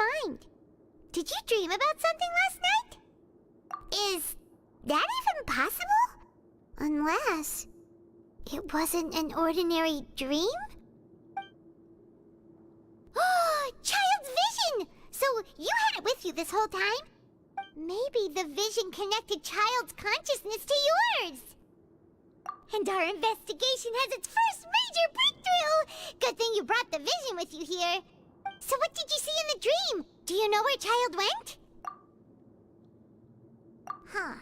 mind. Did you dream about something last night? Is that even possible? Unless it wasn't an ordinary dream? Oh, Child's vision! So you had it with you this whole time? Maybe the vision connected Child's consciousness to yours. And our investigation has its first major breakthrough! Good thing you brought the vision with you here. So what did you see in the dream? Do you know where Child went? Huh.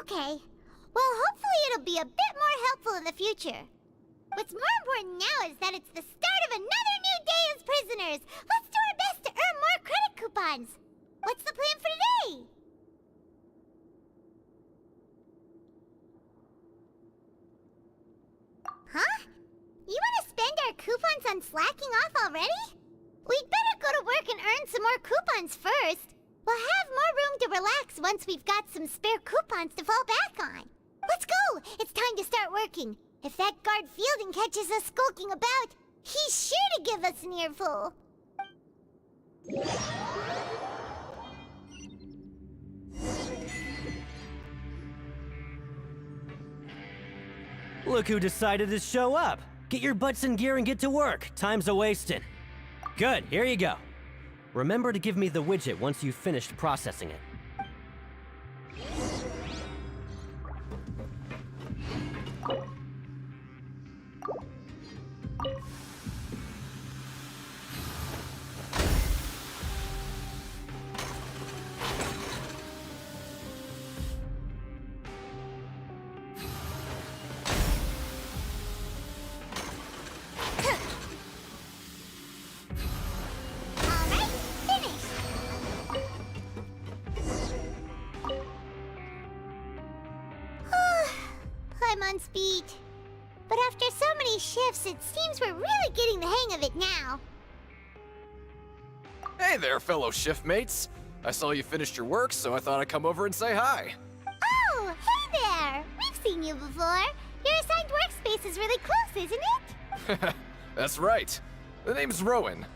Okay. Well, hopefully it'll be a bit more helpful in the future. What's more important now is that it's the start of another new day as prisoners. Let's do our best to earn more credit coupons. What's the plan for today? Huh? You want to spend our coupons on slacking off already? We'd better go to work and earn some more coupons first. We'll have more room to relax once we've got some spare coupons to fall back on. Let's go! It's time to start working. If that guard Fielding catches us skulking about, he's sure to give us an earful. Look who decided to show up. Get your butts in gear and get to work. Time's a-wasting. Good, here you go. Remember to give me the widget once you've finished processing it. I'm on speed. But after so many shifts, it seems we're really getting the hang of it now. Hey there, fellow shift mates. I saw you finished your work, so I thought I'd come over and say hi. Oh, hey there! We've seen you before. Your assigned workspace is really close, isn't it? That's right. The name's Rowan.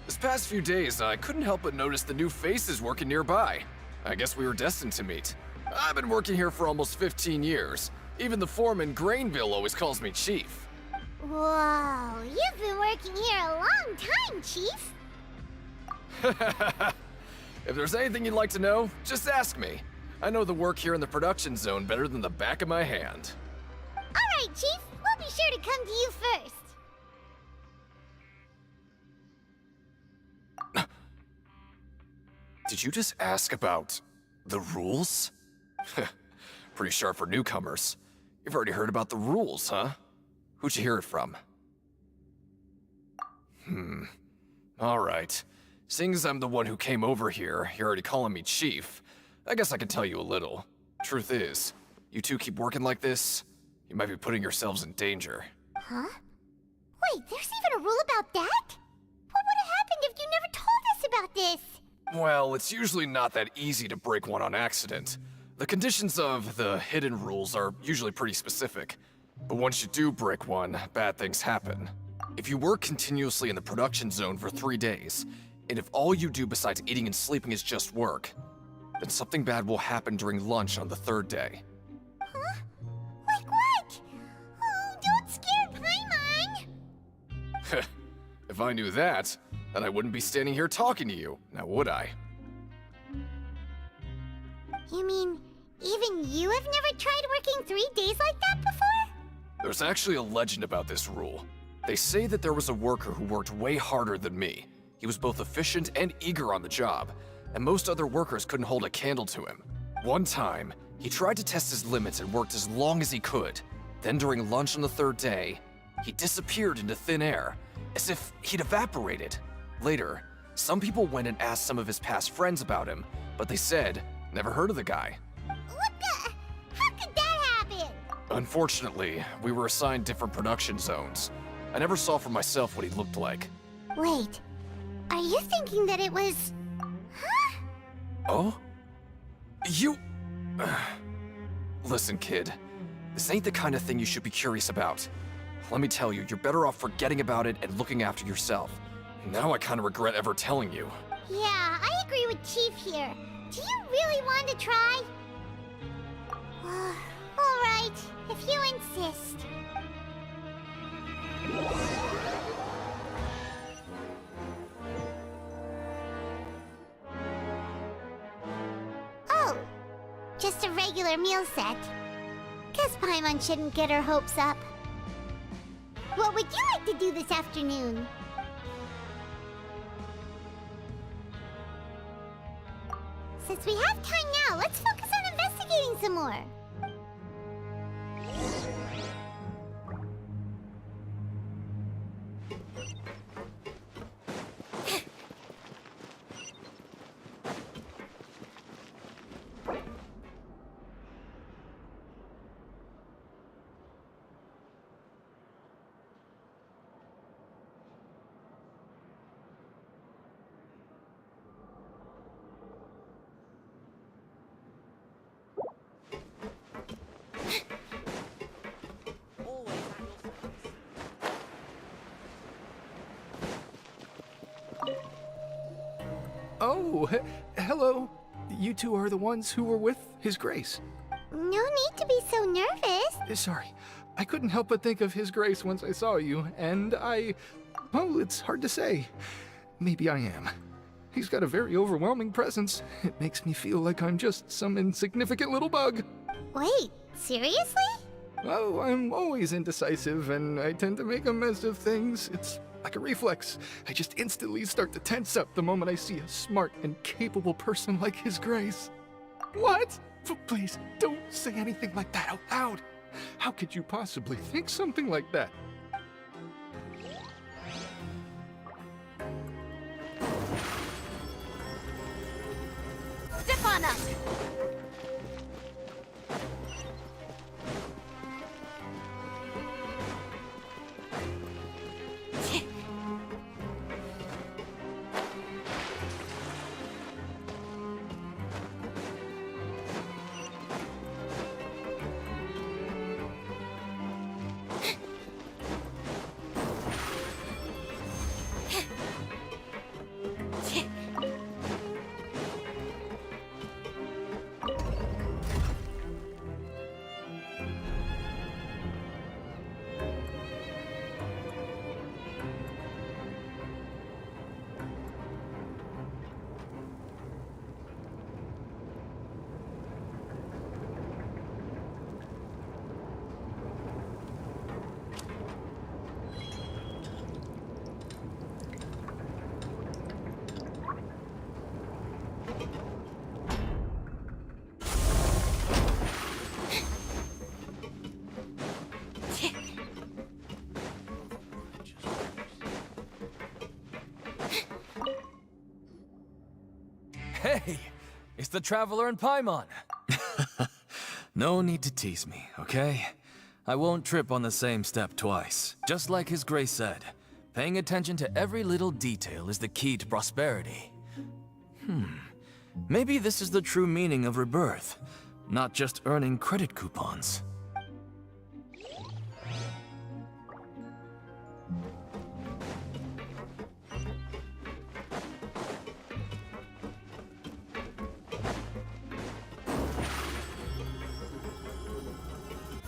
This past few days, I couldn't help but notice the new faces working nearby. I guess we were destined to meet. I've been working here for almost 15 years. Even the foreman, Grainville, always calls me Chief. Whoa, you've been working here a long time, Chief. If there's anything you'd like to know, just ask me. I know the work here in the production zone better than the back of my hand. All right, Chief. We'll be sure to come to you first. Did you just ask about the rules? Pretty sharp for newcomers. You've already heard about the rules, huh? Who'd you hear it from? All right. Seeing as I'm the one who came over here, you're already calling me Chief. I guess I can tell you a little. Truth is, you two keep working like this, you might be putting yourselves in danger. Huh? Wait, there's even a rule about that? What would have happened if you never told us about this? Well, it's usually not that easy to break one on accident. The conditions of the hidden rules are usually pretty specific. But once you do break one, bad things happen. If you work continuously in the production zone for 3 days, and if all you do besides eating and sleeping is just work, then something bad will happen during lunch on the 3rd day. Huh? Like what? Oh, don't scare Paimon! If I knew that, then I wouldn't be standing here talking to you, now would I? You mean, even you have never tried working 3 days like that before? There's actually a legend about this rule. They say that there was a worker who worked way harder than me. He was both efficient and eager on the job, and most other workers couldn't hold a candle to him. One time, he tried to test his limits and worked as long as he could. Then during lunch on the 3rd day, he disappeared into thin air, as if he'd evaporated. Later, some people went and asked some of his past friends about him, but they said, never heard of the guy. What the? How could that happen? Unfortunately, we were assigned different production zones. I never saw for myself what he looked like. Wait, are you thinking that it was... Huh? Oh? You... Listen, kid. This ain't the kind of thing you should be curious about. Let me tell you, you're better off forgetting about it and looking after yourself. Now I kind of regret ever telling you. Yeah, I agree with Chief here. Do you really want to try? Alright, if you insist. Oh, just a regular meal set. Guess Paimon shouldn't get her hopes up. What would you like to do this afternoon? Since we have time now, let's focus on investigating some more. Oh, hello. You two are the ones who were with His Grace. No need to be so nervous. Sorry, I couldn't help but think of His Grace once I saw you, and well, it's hard to say. Maybe I am. He's got a very overwhelming presence. It makes me feel like I'm just some insignificant little bug. Wait, seriously? Oh, I'm always indecisive, and I tend to make a mess of things. It's like a reflex. I just instantly start to tense up the moment I see a smart and capable person like His Grace. What? Please, don't say anything like that out loud. How could you possibly think something like that? Step on up! Hey, it's the Traveler and Paimon. No need to tease me, okay? I won't trip on the same step twice. Just like His Grace said, paying attention to every little detail is the key to prosperity. Maybe this is the true meaning of rebirth, not just earning credit coupons.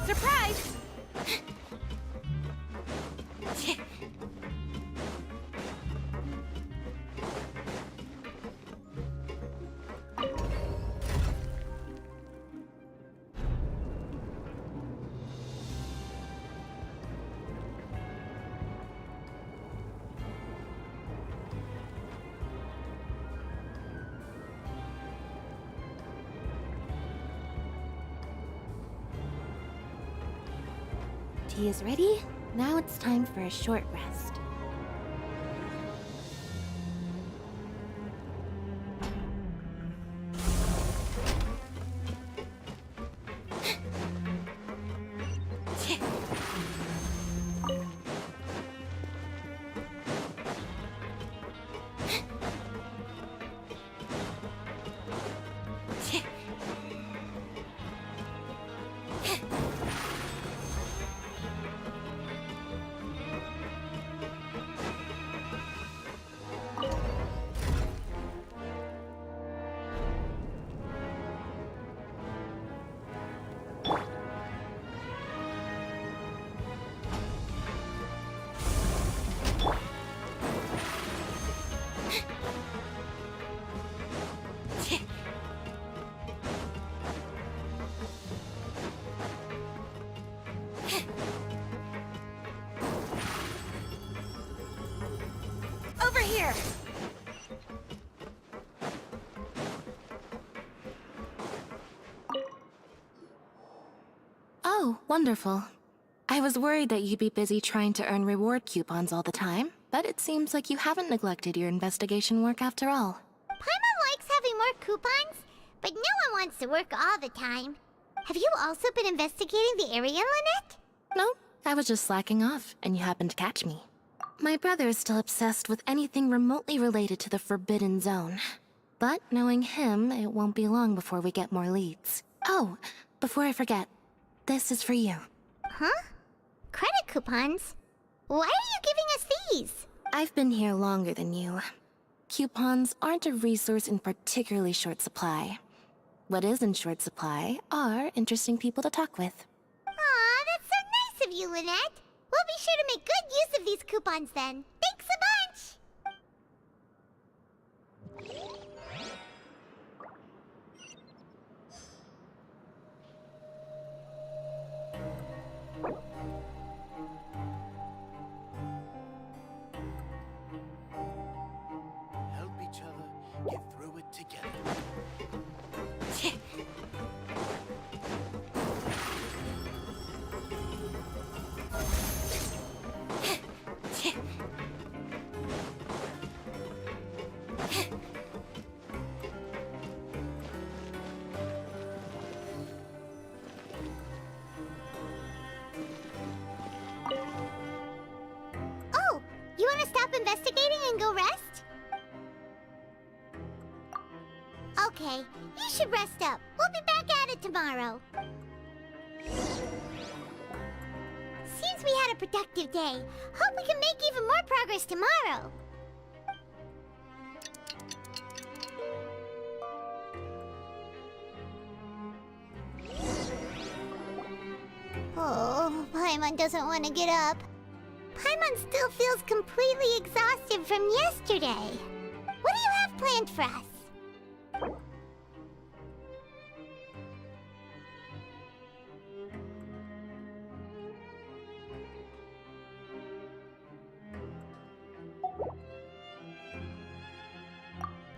Surprise! Tea is ready. Now it's time for a short rest. Oh, wonderful. I was worried that you'd be busy trying to earn reward coupons all the time, but it seems like you haven't neglected your investigation work after all. Paimon likes having more coupons, but no one wants to work all the time. Have you also been investigating the area, Lynette? No, I was just slacking off, and you happened to catch me. My brother is still obsessed with anything remotely related to the Forbidden Zone. But knowing him, it won't be long before we get more leads. Oh, before I forget, this is for you. Huh? Credit coupons? Why are you giving us these? I've been here longer than you. Coupons aren't a resource in particularly short supply. What is in short supply are interesting people to talk with. Aw, that's so nice of you, Lynette. We'll be sure to make good use of these coupons then. Thanks a bunch! Help each other get through it together. Oh, you want to stop investigating and go rest? Okay, you should rest up. We'll be back at it tomorrow. Seems we had a productive day. Hope we can make even more progress tomorrow. Oh, Paimon doesn't want to get up. Paimon still feels completely exhausted from yesterday. What do you have planned for us?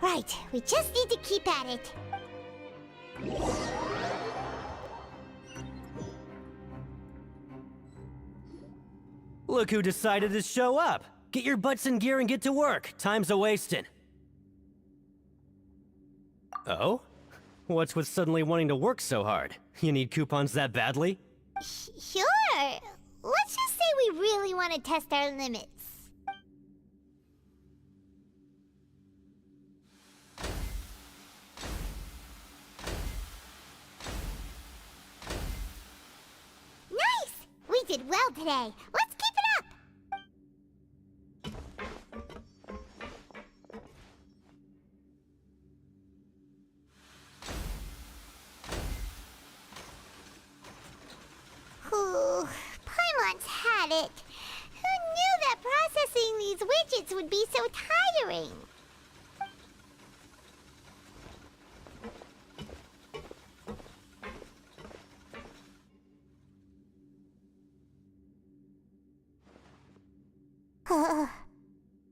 Right, we just need to keep at it. Look who decided to show up! Get your butts in gear and get to work. Time's a-wasting. Oh? What's with suddenly wanting to work so hard? You need coupons that badly? Sure. Let's just say we really want to test our limits. Nice! We did well today. Let's keep it up! Ooh, Paimon's had it. Who knew that processing these widgets would be so tiring?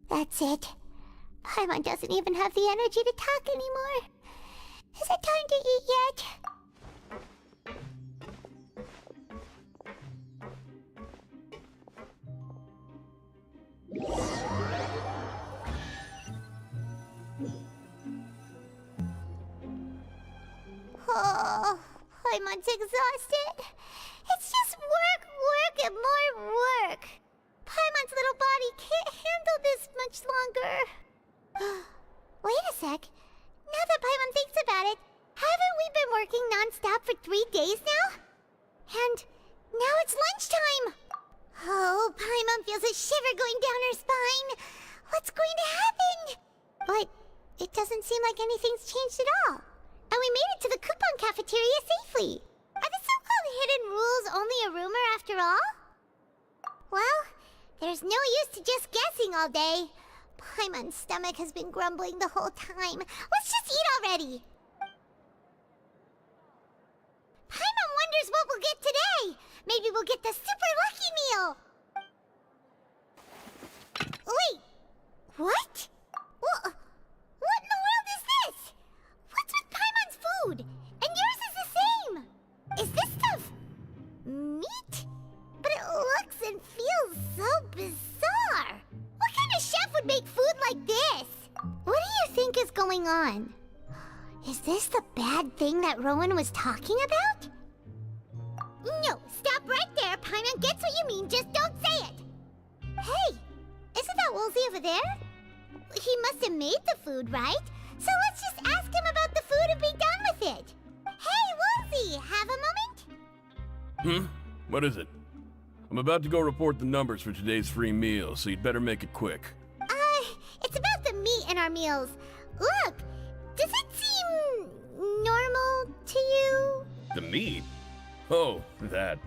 That's it. Paimon doesn't even have the energy to talk anymore. Is it time to eat yet? Oh, Paimon's exhausted. It's just work, work, and more work. Paimon's little body can't handle this much longer. Wait a sec. Now that Paimon thinks about it, haven't we been working non-stop for 3 days now? And now it's lunchtime. Oh, Paimon feels a shiver going down her spine. What's going to happen? But it doesn't seem like anything's changed at all. And we made it to the coupon cafeteria safely. Are the so-called hidden rules only a rumor after all? Well, there's no use to just guessing all day. Paimon's stomach has been grumbling the whole time. Let's just eat already. Paimon wonders what we'll get today. Maybe we'll get the super lucky meal. Wait, what? What in the world is this? What's with Paimon's food? And yours is the same. Is this stuff going on? Is this the bad thing that Rowan was talking about? No, stop right there. Paimon gets what you mean, just don't say it. Hey, isn't that Woolsey over there? He must have made the food, right? So let's just ask him about the food and be done with it. Hey, Woolsey, have a moment? What is it? I'm about to go report the numbers for today's free meal, so you'd better make it quick. It's about the meat in our meals. Look, does it seem normal to you? The meat? Oh, that.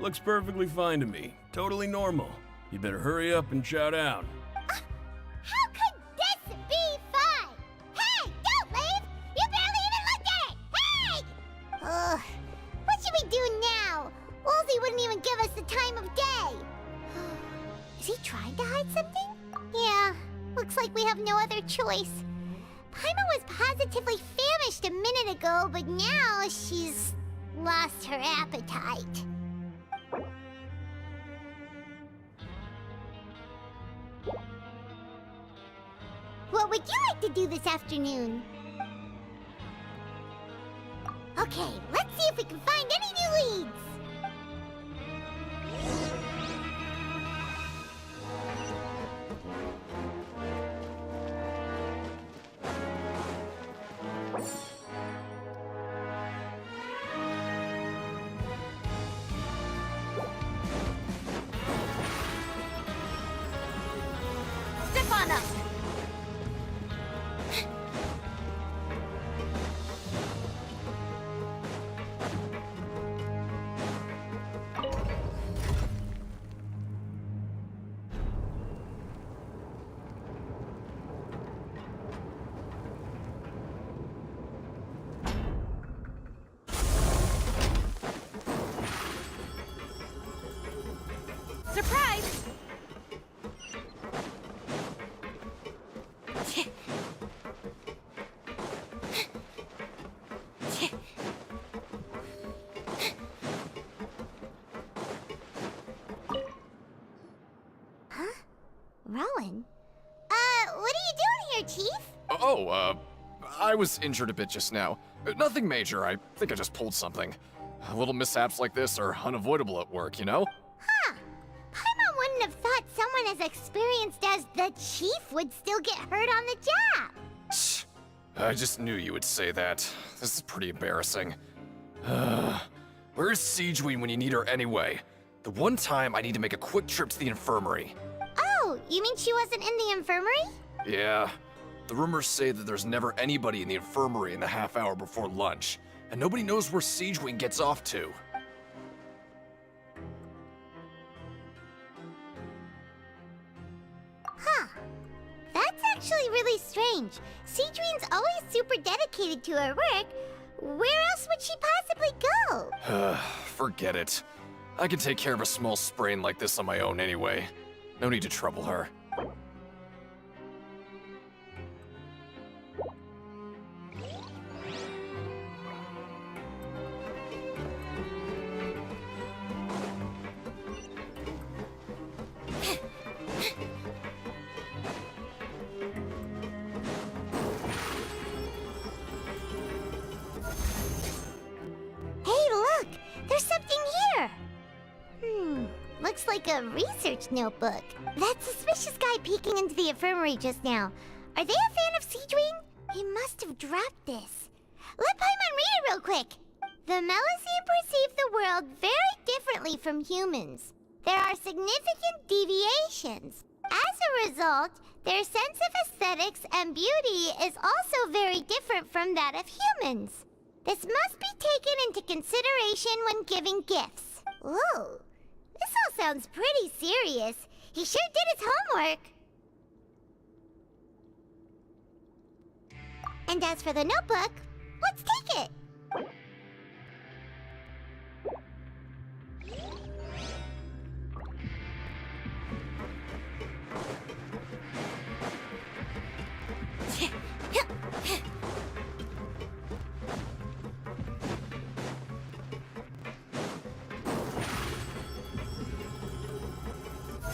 Looks perfectly fine to me. Totally normal. You better hurry up and chow down. How could this be fine? Hey, don't leave! You barely even looked at it! Hey! Ugh, what should we do now? Woolsey wouldn't even give us the time of day. Is he trying to hide something? Yeah, looks like we have no other choice. Paimon was positively famished a minute ago, but now she's lost her appetite. What would you like to do this afternoon? Okay, let's see if we can find any new leads. Step on up! Surprise! Huh? Rowan? What are you doing here, Chief? Oh, I was injured a bit just now. Nothing major, I think I just pulled something. Little mishaps like this are unavoidable at work, you know? Huh. Paimon wouldn't have thought someone as experienced as the Chief would still get hurt on the job. I just knew you would say that. This is pretty embarrassing. Where's Siegeween when you need her anyway? The one time I need to make a quick trip to the infirmary. Oh, you mean she wasn't in the infirmary? Yeah. The rumors say that there's never anybody in the infirmary in the half hour before lunch, and nobody knows where Siegeween gets off to. Huh. That's actually really strange. Siegeween's always super dedicated to her work. Where else would she possibly go? Forget it. I can take care of a small sprain like this on my own anyway. No need to trouble her. Hey, look! There's something here! Looks like a research notebook. That suspicious guy peeking into the infirmary just now. Are they a fan of Siegeween? He must have dropped this. Let Paimon read it real quick. The Melusine perceive the world very differently from humans. There are significant deviations. As a result, their sense of aesthetics and beauty is also very different from that of humans. This must be taken into consideration when giving gifts. Ooh, this all sounds pretty serious. He sure did his homework. And as for the notebook, let's take it.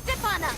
Step on up!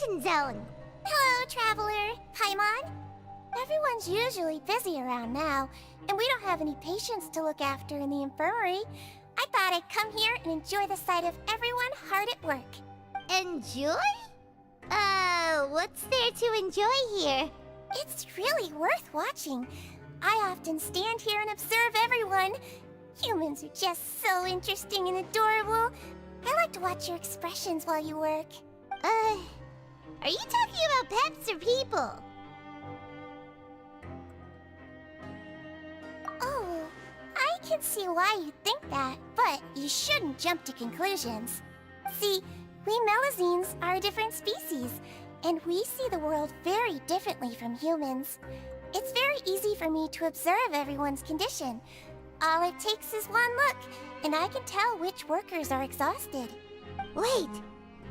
detention zone. Hello, Traveler. Paimon. Everyone's usually busy around now, and we don't have any patients to look after in the infirmary. I thought I'd come here and enjoy the sight of everyone hard at work. Enjoy? What's there to enjoy here? It's really worth watching. I often stand here and observe everyone. Humans are just so interesting and adorable. I like to watch your expressions while you work. Are you talking about pets or people? Oh, I can see why you think that, but you shouldn't jump to conclusions. See, we Melazines are a different species, and we see the world very differently from humans. It's very easy for me to observe everyone's condition. All it takes is one look, and I can tell which workers are exhausted. Wait,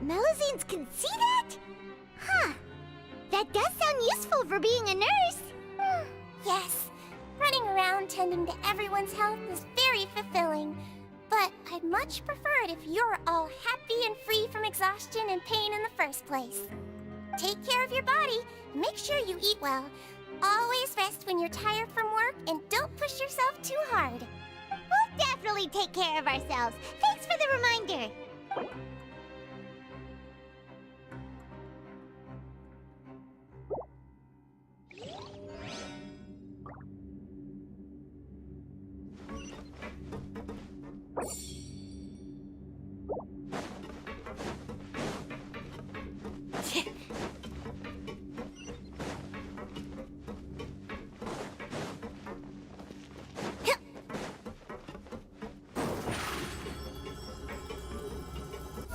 Melazines can see that? Huh. That does sound useful for being a nurse. Yes, running around tending to everyone's health is very fulfilling. But I'd much prefer it if you're all happy and free from exhaustion and pain in the first place. Take care of your body, and make sure you eat well. Always rest when you're tired from work, and don't push yourself too hard. We'll definitely take care of ourselves. Thanks for the reminder.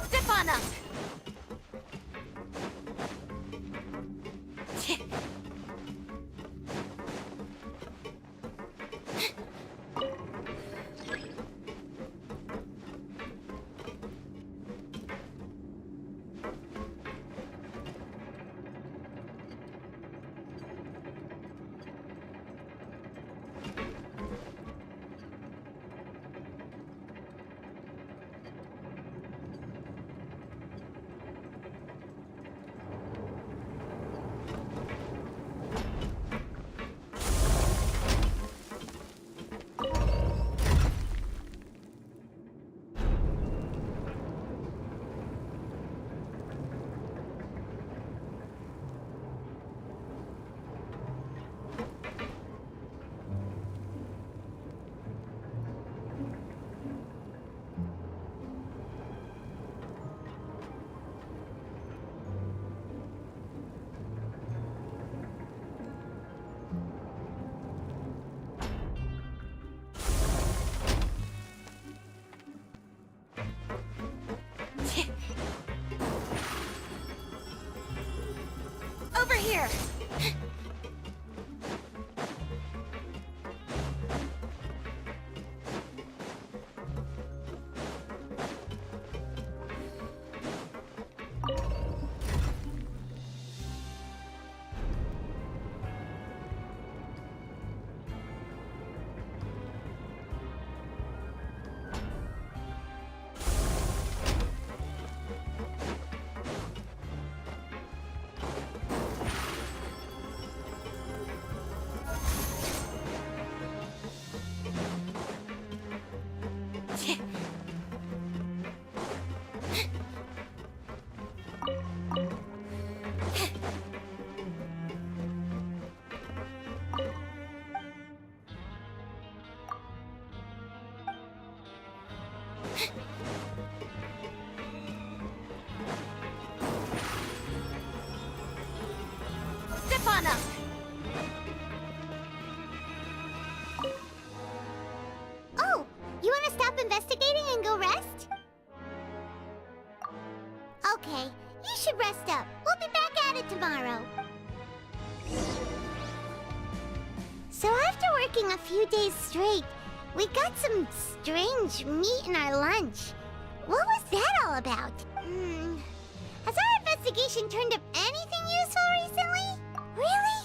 Step on up. Over here! Step on up! Oh, you want to stop investigating and go rest? Okay, you should rest up. We'll be back at it tomorrow. So after working a few days straight, we got some strange meat in our lunch. What was that all about? Has our investigation turned up anything useful recently? Really?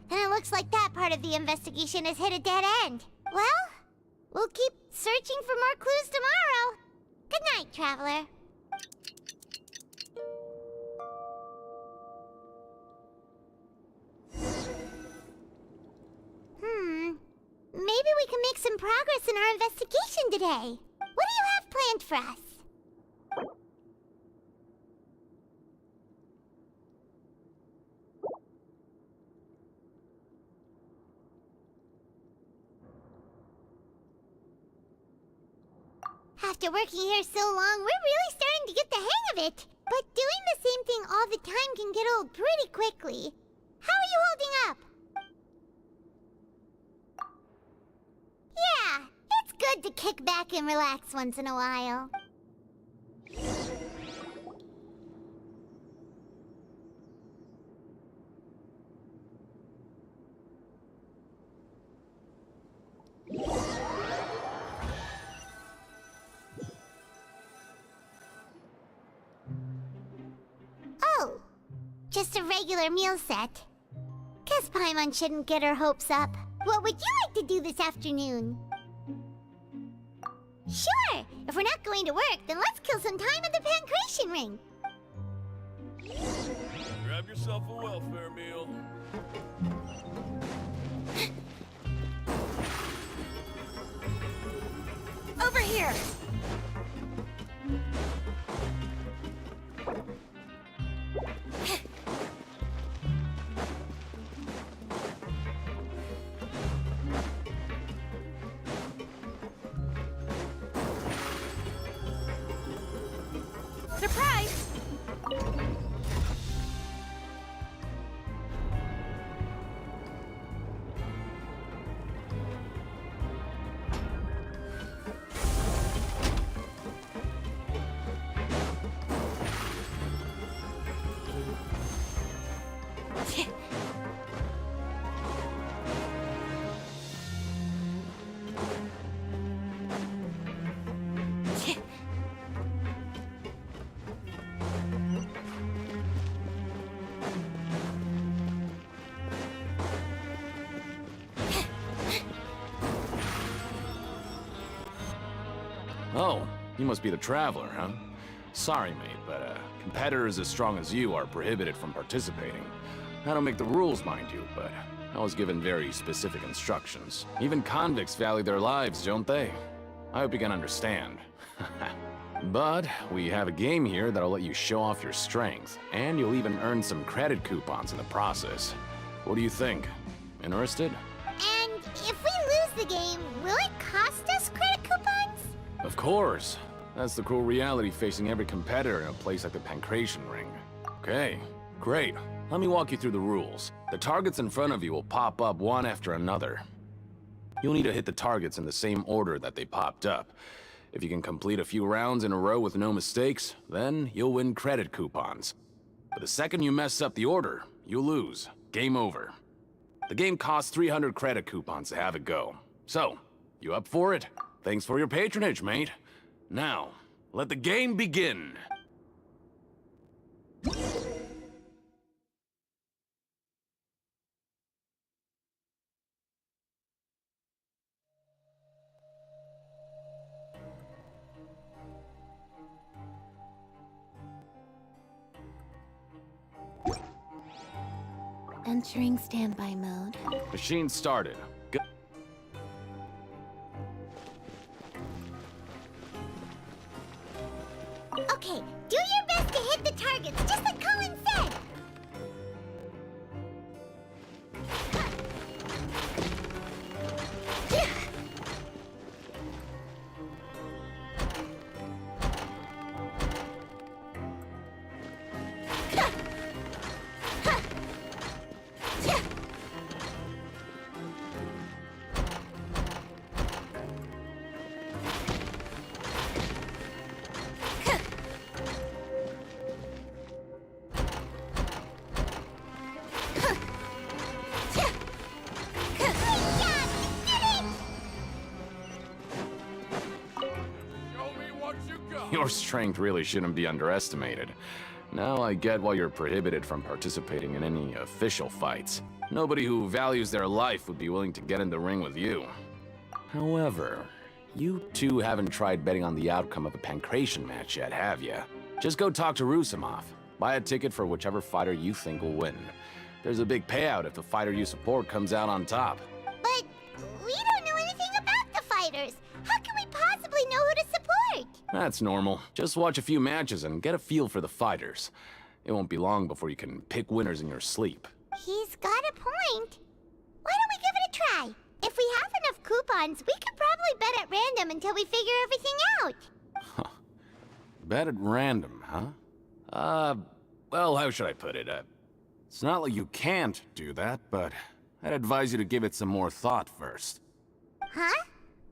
Then it looks like that part of the investigation has hit a dead end. Well, we'll keep searching for more clues tomorrow. Good night, Traveler. some progress in our investigation today. What do you have planned for us? After working here so long, we're really starting to get the hang of it. But doing the same thing all the time can get old pretty quickly. How are you holding up? Yeah, it's good to kick back and relax once in a while. Oh, just a regular meal set. Guess Paimon shouldn't get her hopes up. What would you like to do this afternoon? Sure! If we're not going to work, then let's kill some time at the Pancration Ring. Grab yourself a welfare meal. Over here! Surprise! Oh, you must be the Traveler, huh? Sorry, mate, but competitors as strong as you are prohibited from participating. I don't make the rules, mind you, but I was given very specific instructions. Even convicts value their lives, don't they? I hope you can understand. But we have a game here that'll let you show off your strength, and you'll even earn some credit coupons in the process. What do you think? Interested? And if we lose the game, will it cost us credit coupons? Of course. That's the cruel reality facing every competitor in a place like the Pancration Ring. Okay, great. Let me walk you through the rules. The targets in front of you will pop up one after another. You'll need to hit the targets in the same order that they popped up. If you can complete a few rounds in a row with no mistakes, then you'll win credit coupons. But the second you mess up the order, you'll lose. Game over. The game costs 300 credit coupons to have it go. So, you up for it? Thanks for your patronage, mate. Now, let the game begin. Entering standby mode. Machine started. Go. Okay, do your best to hit the targets, just like Colin said! Your strength really shouldn't be underestimated. Now I get why you're prohibited from participating in any official fights. Nobody who values their life would be willing to get in the ring with you. However, you two haven't tried betting on the outcome of a Pancration match yet, have ya? Just go talk to Rusimov. Buy a ticket for whichever fighter you think will win. There's a big payout if the fighter you support comes out on top. But we don't know anything about the That's normal. Just watch a few matches and get a feel for the fighters. It won't be long before you can pick winners in your sleep. He's got a point. Why don't we give it a try? If we have enough coupons, we could probably bet at random until we figure everything out. Huh. Bet at random, huh? Well, how should I put it? It's not like you can't do that, but I'd advise you to give it some more thought first. Huh?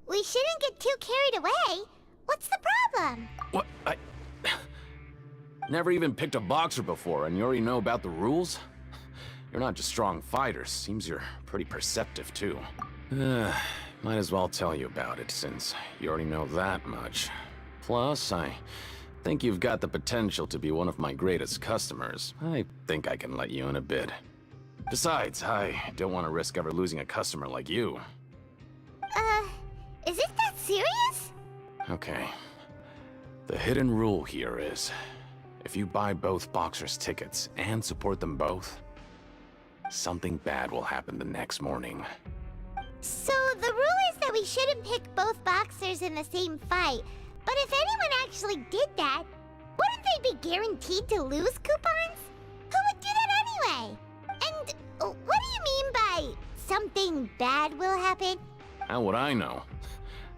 We shouldn't get too carried away. What's the problem? What? Never even picked a boxer before, and you already know about the rules? You're not just strong fighters. Seems you're pretty perceptive, too. Might as well tell you about it, since you already know that much. Plus, I think you've got the potential to be one of my greatest customers. I think I can let you in a bid. Besides, I don't want to risk ever losing a customer like you. Is it that serious? Okay. The hidden rule here is, if you buy both boxers' tickets and support them both, something bad will happen the next morning. So the rule is that we shouldn't pick both boxers in the same fight, but if anyone actually did that, wouldn't they be guaranteed to lose coupons? Who would do that anyway? And what do you mean by something bad will happen? How would I know?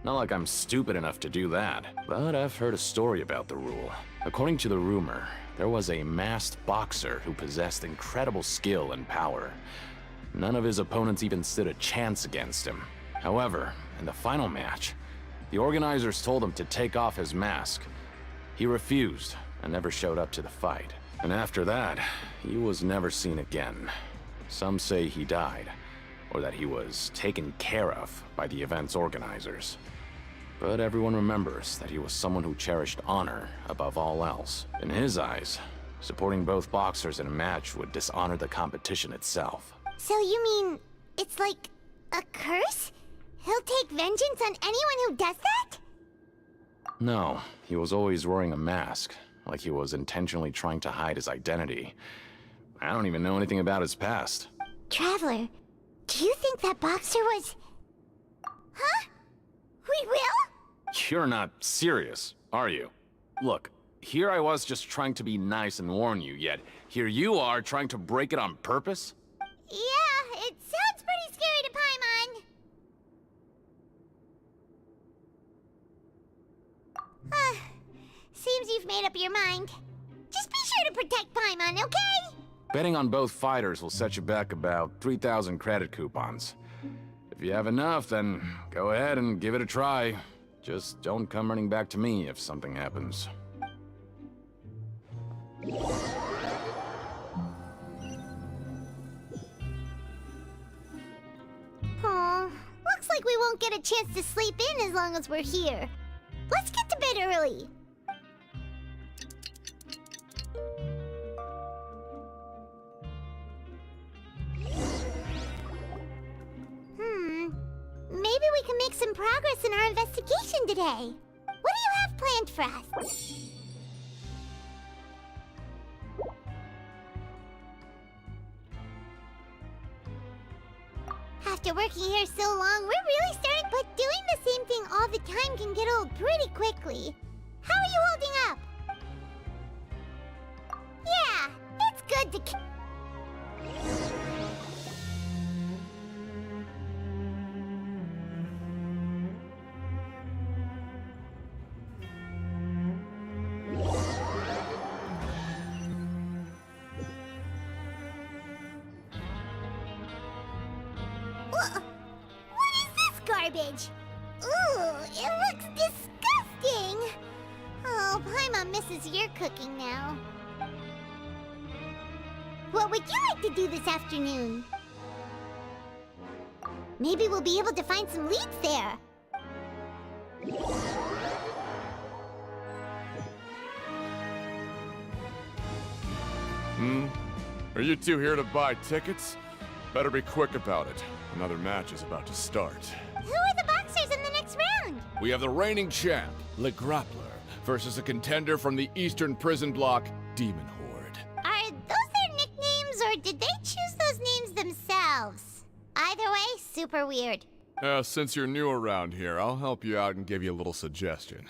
Not like I'm stupid enough to do that. But I've heard a story about the rule. According to the rumor, there was a masked boxer who possessed incredible skill and power. None of his opponents even stood a chance against him. However, in the final match, the organizers told him to take off his mask. He refused and never showed up to the fight. And after that, he was never seen again. Some say he died, or that he was taken care of by the event's organizers. But everyone remembers that he was someone who cherished honor above all else. In his eyes, supporting both boxers in a match would dishonor the competition itself. So you mean it's like a curse? He'll take vengeance on anyone who does that? No, he was always wearing a mask, like he was intentionally trying to hide his identity. I don't even know anything about his past. Traveler, do you think that boxer was... Huh? We will? You're not serious, are you? Look, here I was just trying to be nice and warn you, yet here you are trying to break it on purpose? Yeah, it sounds pretty scary to Paimon. Seems you've made up your mind. Just be sure to protect Paimon, okay? Betting on both fighters will set you back about 3,000 credit coupons. If you have enough, then go ahead and give it a try. Just don't come running back to me if something happens. Aw, looks like we won't get a chance to sleep in as long as we're here. Let's get to bed early. Maybe we can make some progress in our investigation today. What do you have planned for us? After working here so long, we're really starting, but doing the same thing all the time can get old pretty quickly. How are you holding up? Yeah, it's good to... What is this garbage? Ooh, it looks disgusting! Oh, Paimon misses your cooking now. What would you like to do this afternoon? Maybe we'll be able to find some leads there. Are you two here to buy tickets? Better be quick about it. Another match is about to start. Who are the boxers in the next round? We have the reigning champ, Le Grappler, versus a contender from the Eastern Prison Block, Demon Horde. Are those their nicknames, or did they choose those names themselves? Either way, super weird. Since you're new around here, I'll help you out and give you a little suggestion.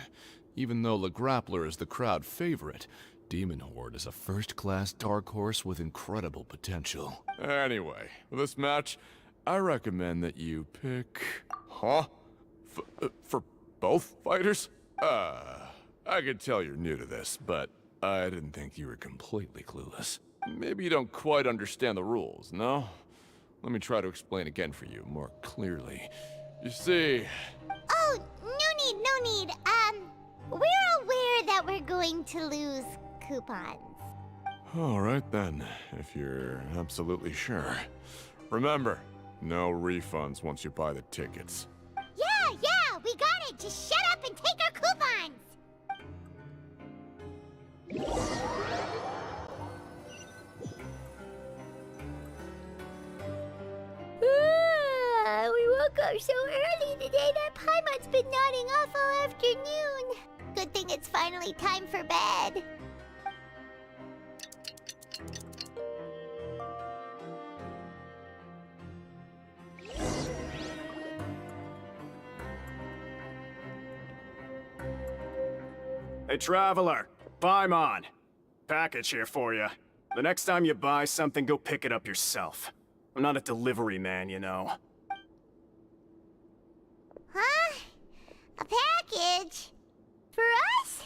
Even though the Grappler is the crowd favorite, Demon Horde is a first-class dark horse with incredible potential. Anyway, for this match, I recommend that you pick... Huh? For both fighters? I can tell you're new to this, but I didn't think you were completely clueless. Maybe you don't quite understand the rules, no? Let me try to explain again for you more clearly. You see... Oh, no need. We're aware that we're going to lose coupons. All right then, if you're absolutely sure. Remember, no refunds once you buy the tickets. Yeah, we got it! Just shut up and take our coupons! We woke up so early today that Paimon's been nodding off all afternoon. Good thing it's finally time for bed. Hey, Traveler. Paimon. Package here for you. The next time you buy something, go pick it up yourself. I'm not a delivery man, you know. Huh? A package? For us?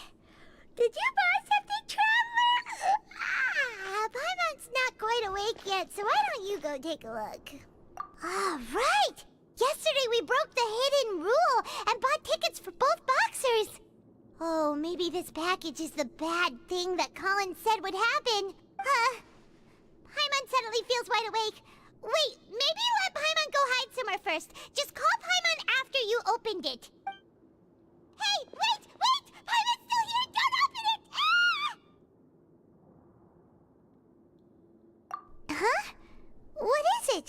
Did you buy something, Traveler? Paimon's not quite awake yet, so why don't you go take a look? Right! Yesterday we broke the hidden rule and bought tickets for both boxers. Oh, maybe this package is the bad thing that Colin said would happen. Paimon suddenly feels wide awake. Wait, maybe let Paimon go hide somewhere first. Just call Paimon after you opened it. Hey, wait! Paimon's still here! Don't open it! Ah! Huh? What is it?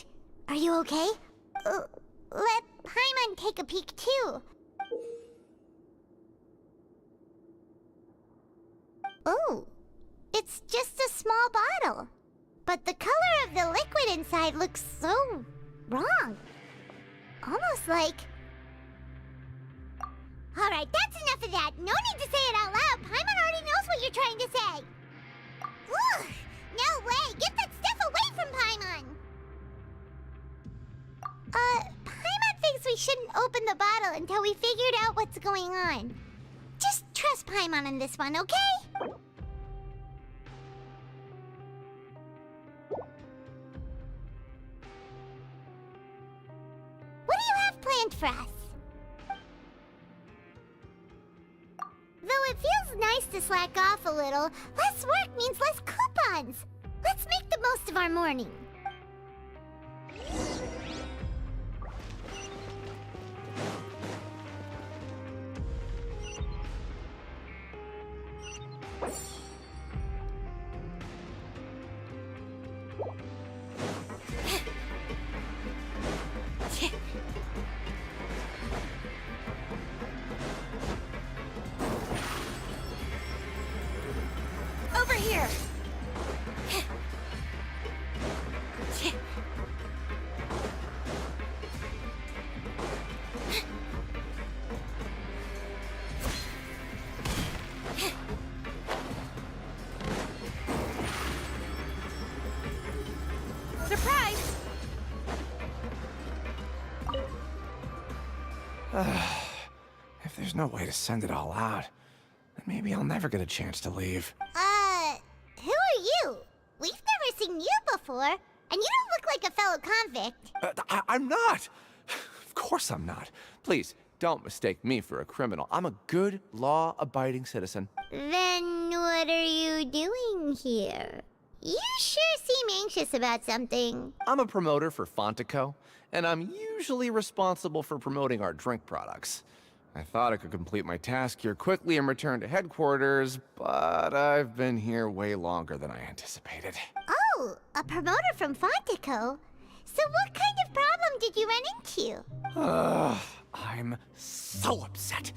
Are you okay? Let Paimon take a peek too. Oh, it's just a small bottle. But the color of the liquid inside looks so wrong. Almost like... Alright, that's enough of that. No need to say it out loud. Paimon already knows what you're trying to say. Ugh, no way. Get that stuff away from Paimon. Paimon thinks we shouldn't open the bottle until we figured out what's going on. Just trust Paimon on this one, okay? What do you have planned for us? Though it feels nice to slack off a little, less work means less coupons. Let's make the most of our morning. Over here! Surprise! If there's no way to send it all out, then maybe I'll never get a chance to leave. Who are you? We've never seen you before, and you don't look like a fellow convict. I'm not! Of course I'm not. Please, don't mistake me for a criminal. I'm a good, law-abiding citizen. Then what are you doing here? You sure seem anxious about something. I'm a promoter for Fontico, and I'm usually responsible for promoting our drink products. I thought I could complete my task here quickly and return to headquarters, but I've been here way longer than I anticipated. Oh, a promoter from Fontico? So what kind of problem did you run into? I'm so upset.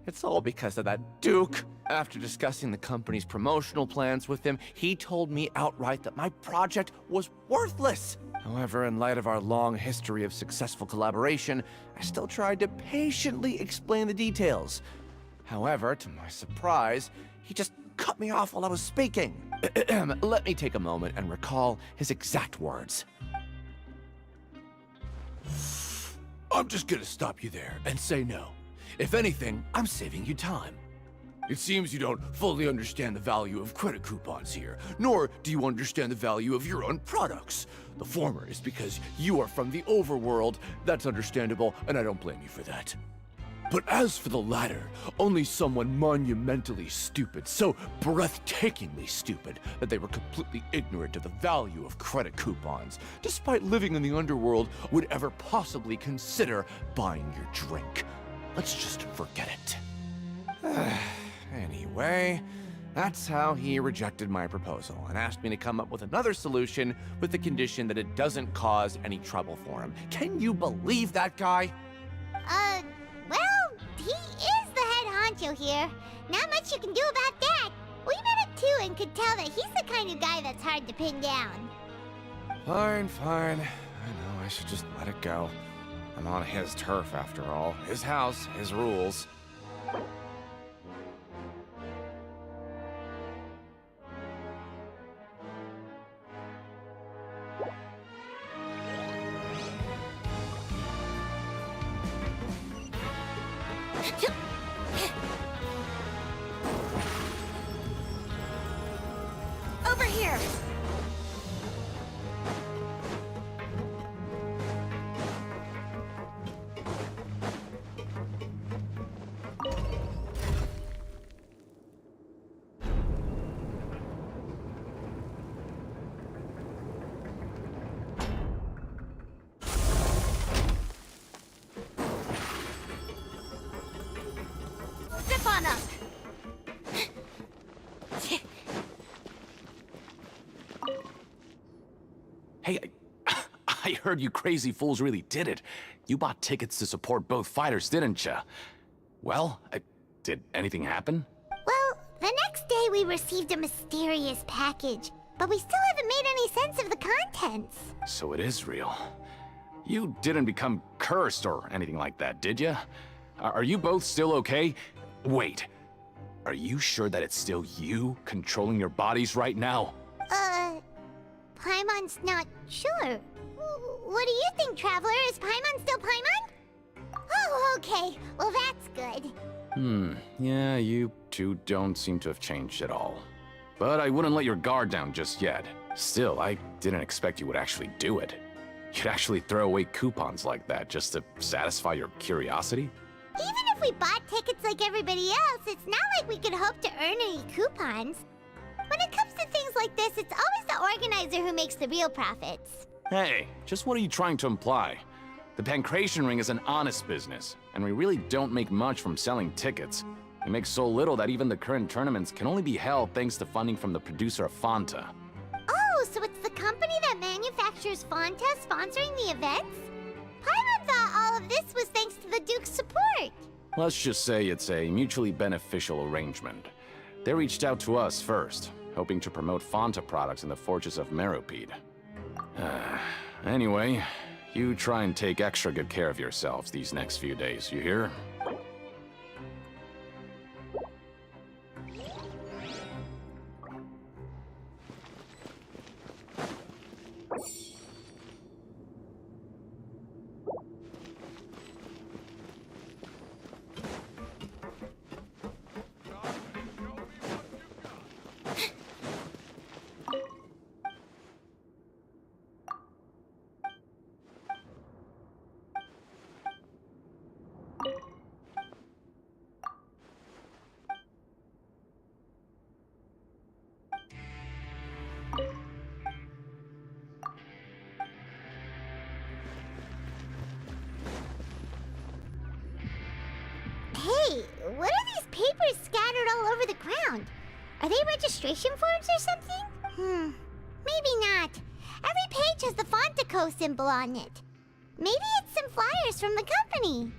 It's all because of that Duke. After discussing the company's promotional plans with him, he told me outright that my project was worthless. However, in light of our long history of successful collaboration, I still tried to patiently explain the details. However, to my surprise, he just cut me off while I was speaking. Let me take a moment and recall his exact words. I'm just gonna stop you there and say no. If anything, I'm saving you time. It seems you don't fully understand the value of credit coupons here, nor do you understand the value of your own products. The former is because you are from the overworld. That's understandable, and I don't blame you for that. But as for the latter, only someone monumentally stupid, so breathtakingly stupid that they were completely ignorant of the value of credit coupons, despite living in the underworld, would ever possibly consider buying your drink. Let's just forget it. Anyway, that's how he rejected my proposal and asked me to come up with another solution with the condition that it doesn't cause any trouble for him. Can you believe that guy? Well, he is the head honcho here. Not much you can do about that. We met him too and could tell that he's the kind of guy that's hard to pin down. Fine. I know I should just let it go. I'm on his turf after all. His house, his rules. Over here! Zip on up! Hey, I heard you crazy fools really did it. You bought tickets to support both fighters, didn't ya? Well, did anything happen? Well, the next day we received a mysterious package, but we still haven't made any sense of the contents. So it is real. You didn't become cursed or anything like that, did ya? Are you both still okay? Wait, are you sure that it's still you controlling your bodies right now? Paimon's not sure. What do you think, Traveler? Is Paimon still Paimon? Oh, okay. Well, that's good. Yeah, you two don't seem to have changed at all. But I wouldn't let your guard down just yet. Still, I didn't expect you would actually do it. You'd actually throw away coupons like that just to satisfy your curiosity? Even if we bought tickets like everybody else, it's not like we could hope to earn any coupons. When it comes to things like this, it's always the organizer who makes the real profits. Hey, just what are you trying to imply? The Pancration Ring is an honest business, and we really don't make much from selling tickets. We make so little that even the current tournaments can only be held thanks to funding from the producer of Fanta. Oh, so it's the company that manufactures Fanta sponsoring the events? Paimon thought all of this was thanks to the Duke's support. Let's just say it's a mutually beneficial arrangement. They reached out to us first, hoping to promote Fanta products in the Fortress of Meropide. Anyway, you try and take extra good care of yourselves these next few days, you hear? Hey, what are these papers scattered all over the ground? Are they registration forms or something? Maybe not. Every page has the Fontaco symbol on it. Maybe it's some flyers from the company.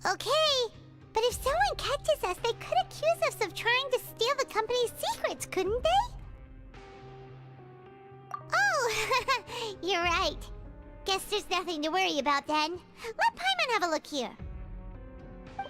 Okay. But if someone catches us, they could accuse us of trying to steal the company's secrets, couldn't they? Oh, you're right. Guess there's nothing to worry about then. Let Paimon have a look here.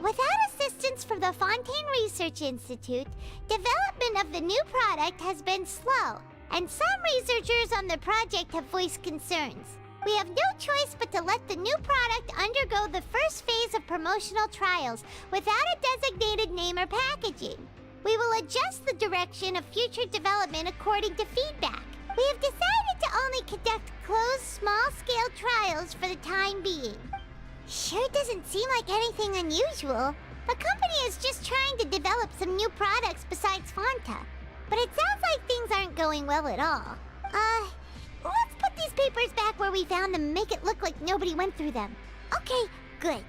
Without assistance assistance from the Fontaine Research Institute, development of the new product has been slow, and some researchers on the project have voiced concerns. We have no choice but to let the new product undergo the first phase of promotional trials without a designated name or packaging. We will adjust the direction of future development according to feedback. We have decided to only conduct closed, small-scale trials for the time being. Sure doesn't seem like anything unusual. The company is just trying to develop some new products besides Fanta. But it sounds like things aren't going well at all. Let's put these papers back where we found them and make it look like nobody went through them. Okay, good.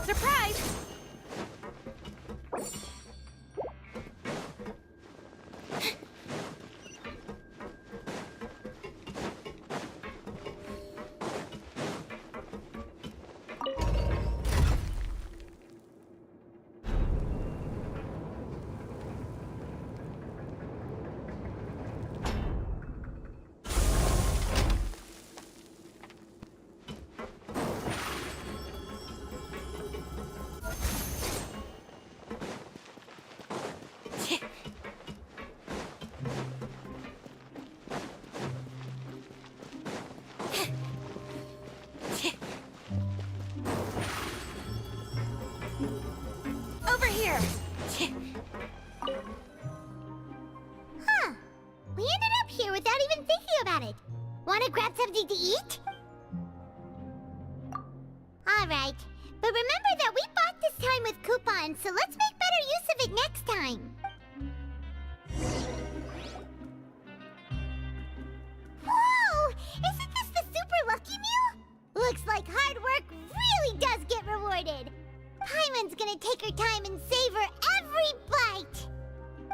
Surprise! Over here! Huh. We ended up here without even thinking about it. Want to grab something to eat? Alright. But remember that we bought this time with coupons, so let's make better use of it next time. Whoa! Isn't this the super lucky meal? Looks like hard work really does get rewarded. Paimon's gonna take her time and savor every bite.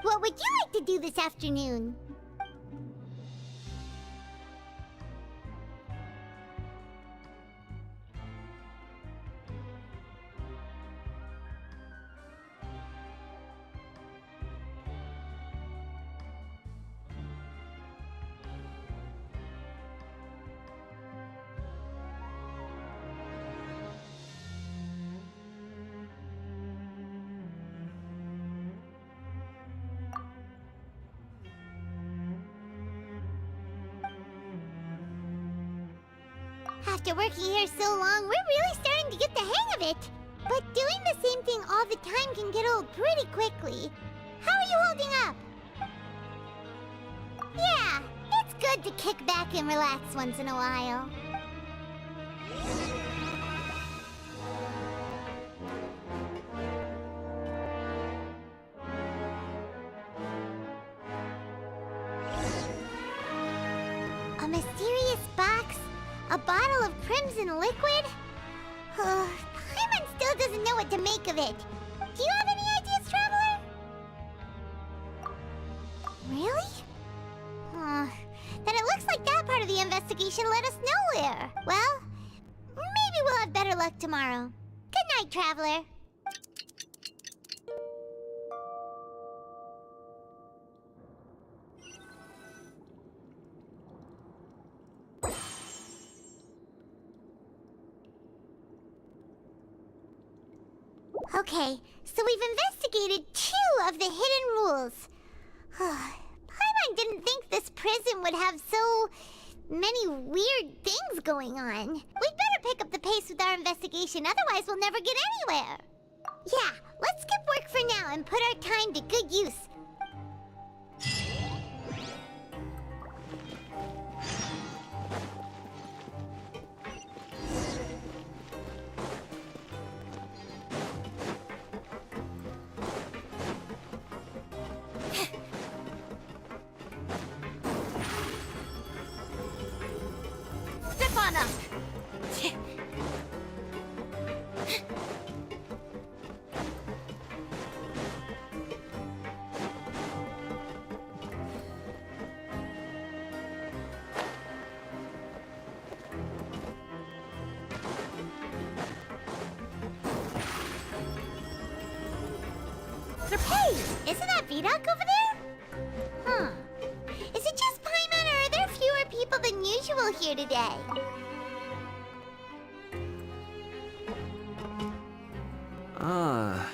What would you like to do this afternoon? After working here so long, we're really starting to get the hang of it. But doing the same thing all the time can get old pretty quickly. How are you holding up? Yeah, it's good to kick back and relax once in a while. A mysterious box? A bottle of crimson liquid? Paimon still doesn't know what to make of it. Do you have any ideas, Traveler? Really? Then it looks like that part of the investigation led us nowhere. Well, maybe we'll have better luck tomorrow. Good night, Traveler. Okay, so we've investigated 2 of the hidden rules. Paimon didn't think this prison would have so many weird things going on. We'd better pick up the pace with our investigation, otherwise we'll never get anywhere. Yeah, let's skip work for now and put our time to good use. Step on up! Hey, isn't that VDOC over there? Huh. Is it just Paimon, or are there fewer people than usual here today? Ah.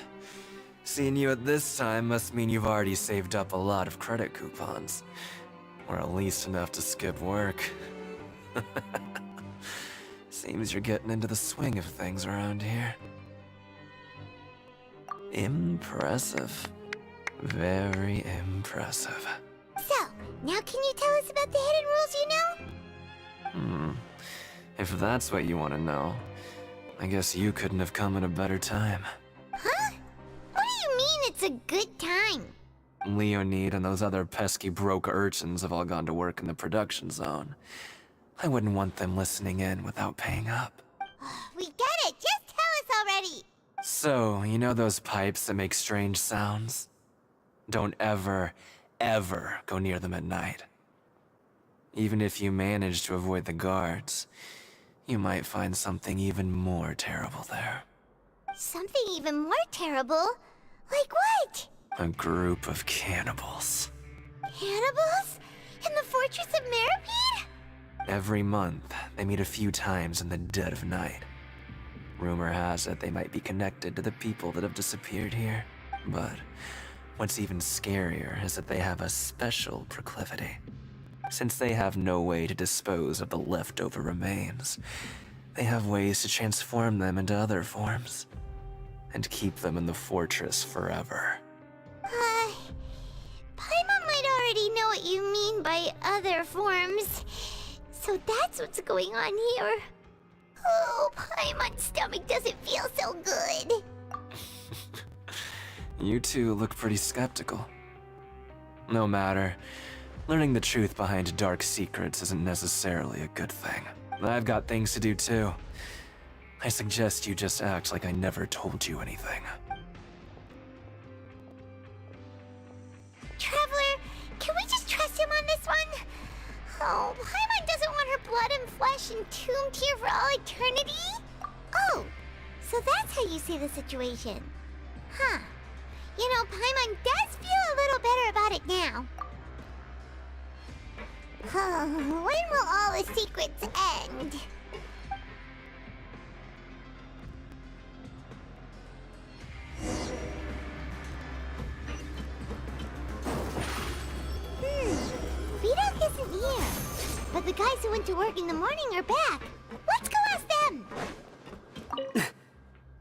Seeing you at this time must mean you've already saved up a lot of credit coupons. Or at least enough to skip work. Seems you're getting into the swing of things around here. Impressive. Very impressive. So, now can you tell us about the hidden rules you know? If that's what you want to know, I guess you couldn't have come at a better time. Huh? What do you mean it's a good time? Leonid and those other pesky broke urchins have all gone to work in the production zone. I wouldn't want them listening in without paying up. We get it! Just tell us already! So, you know those pipes that make strange sounds? Don't ever, ever go near them at night. Even if you manage to avoid the guards, you might find something even more terrible there. Something even more terrible? Like what? A group of cannibals. Cannibals? In the Fortress of Meripede? Every month, they meet a few times in the dead of night. Rumor has it they might be connected to the people that have disappeared here. But what's even scarier is that they have a special proclivity. Since they have no way to dispose of the leftover remains, they have ways to transform them into other forms and keep them in the fortress forever. Paimon might already know what you mean by other forms. So that's what's going on here. Oh, Paimon's stomach doesn't feel so good. You two look pretty skeptical. No matter. Learning the truth behind dark secrets isn't necessarily a good thing. I've got things to do too. I suggest you just act like I never told you anything. Traveler, can we just trust him on this one? Oh, Paimon doesn't want her blood and flesh entombed here for all eternity? Oh, so that's how you see the situation. Huh. You know, Paimon does feel a little better about it now. When will all the secrets end? VDOC isn't here. But the guys who went to work in the morning are back. Let's go ask them!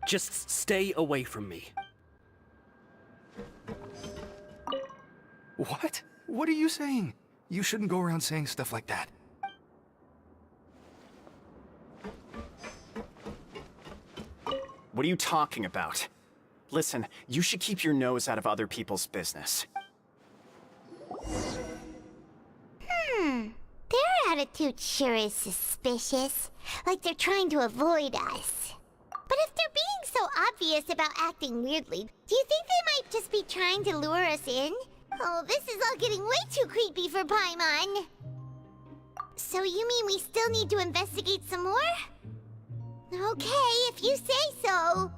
Just stay away from me. What? What are you saying? You shouldn't go around saying stuff like that. What are you talking about? Listen, you should keep your nose out of other people's business. Their attitude sure is suspicious. Like they're trying to avoid us. But if they're being so obvious about acting weirdly, do you think they might just be trying to lure us in? Oh, this is all getting way too creepy for Paimon. So you mean we still need to investigate some more? Okay, if you say so.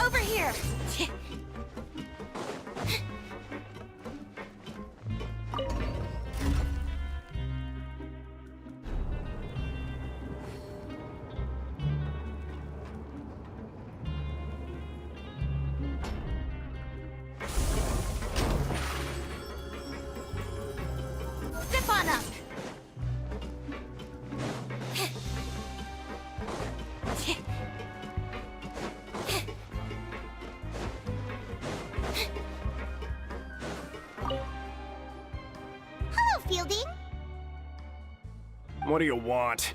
Over here! Step on up! Hello, Fielding. What do you want?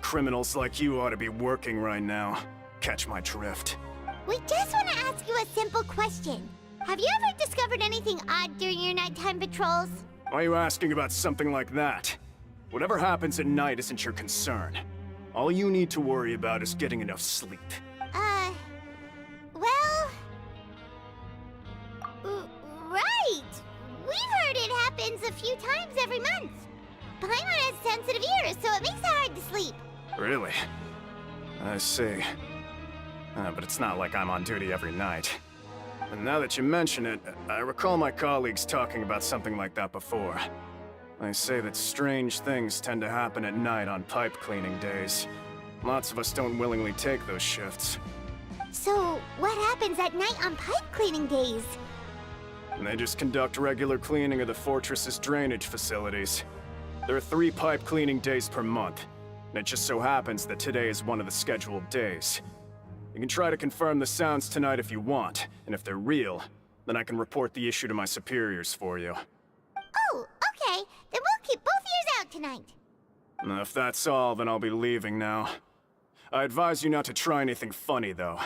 Criminals like you ought to be working right now. Catch my drift. We just want to ask you a simple question. Have you ever discovered anything odd during your nighttime patrols? Why are you asking about something like that? Whatever happens at night isn't your concern. All you need to worry about is getting enough sleep. Well... right! We've heard it happens a few times every month. Paimon has sensitive ears, so it makes it hard to sleep. Really? I see. But it's not like I'm on duty every night. And now that you mention it, I recall my colleagues talking about something like that before. They say that strange things tend to happen at night on pipe cleaning days. Lots of us don't willingly take those shifts. So, what happens at night on pipe cleaning days? And they just conduct regular cleaning of the fortress's drainage facilities. There are 3 pipe cleaning days per month, and it just so happens that today is one of the scheduled days. You can try to confirm the sounds tonight if you want, and if they're real, then I can report the issue to my superiors for you. Oh, okay. Then we'll keep both ears out tonight. If that's all, then I'll be leaving now. I advise you not to try anything funny, though.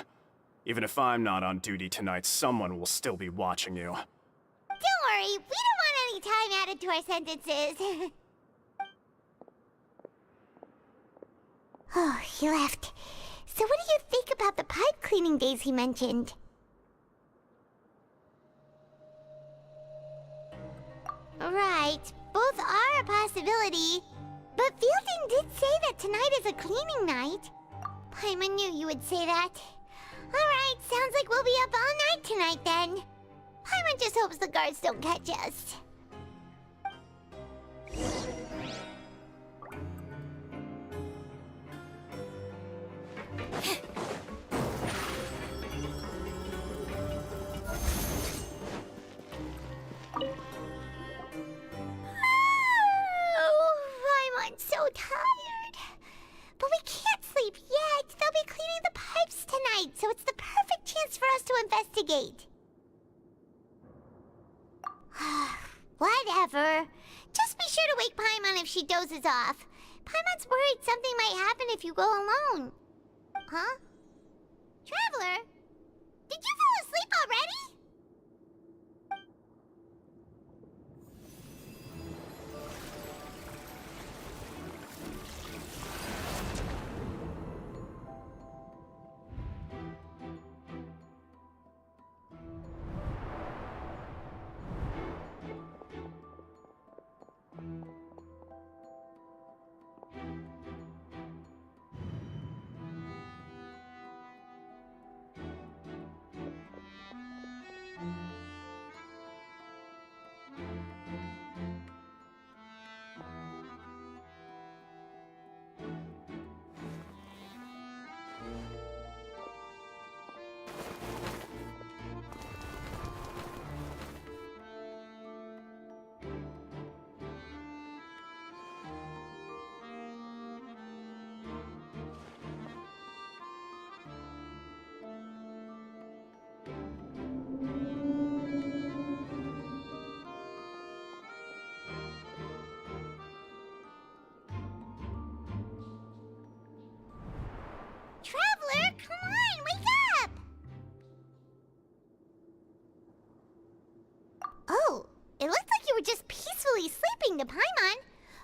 Even if I'm not on duty tonight, someone will still be watching you. Don't worry, we don't want any time added to our sentences. Oh, he left. So what do you think about the pipe cleaning days he mentioned? Right, both are a possibility. But Fielding did say that tonight is a cleaning night. Paimon knew you would say that. Alright, sounds like we'll be up all night tonight then. Paimon just hopes the guards don't catch us. I'm so tired. But we can't sleep yet. They'll be cleaning the pipes tonight, so it's the perfect chance for us to investigate. Whatever. Just be sure to wake Paimon if she dozes off. Paimon's worried something might happen if you go alone. Huh? Traveler? Did you fall asleep already? Traveler, come on, wake up! Oh, it looked like you were just peacefully sleeping to Paimon.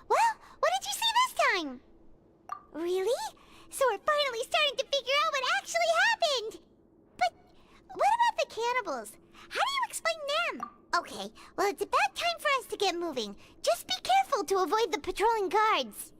Well, what did you see this time? Really? So we're finally starting to figure out what actually happened! But what about the cannibals? How do you explain them? Okay, well it's about time for us to get moving. Just be careful to avoid the patrolling guards.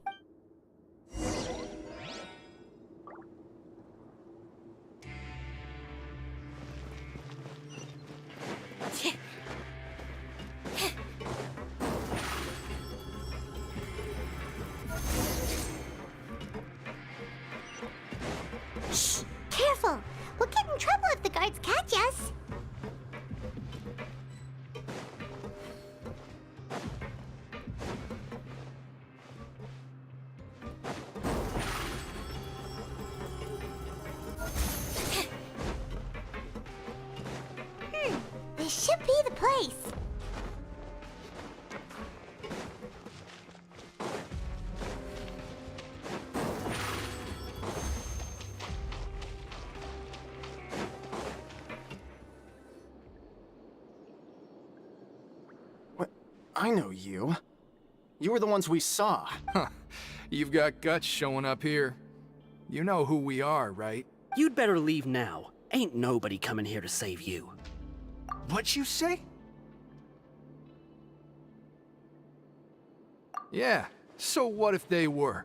Shh! Careful! We'll get in trouble if the guards catch us. This should be the place. I know you. You were the ones we saw. Huh. You've got guts showing up here. You know who we are, right? You'd better leave now. Ain't nobody coming here to save you. What'd you say? Yeah, So what if they were?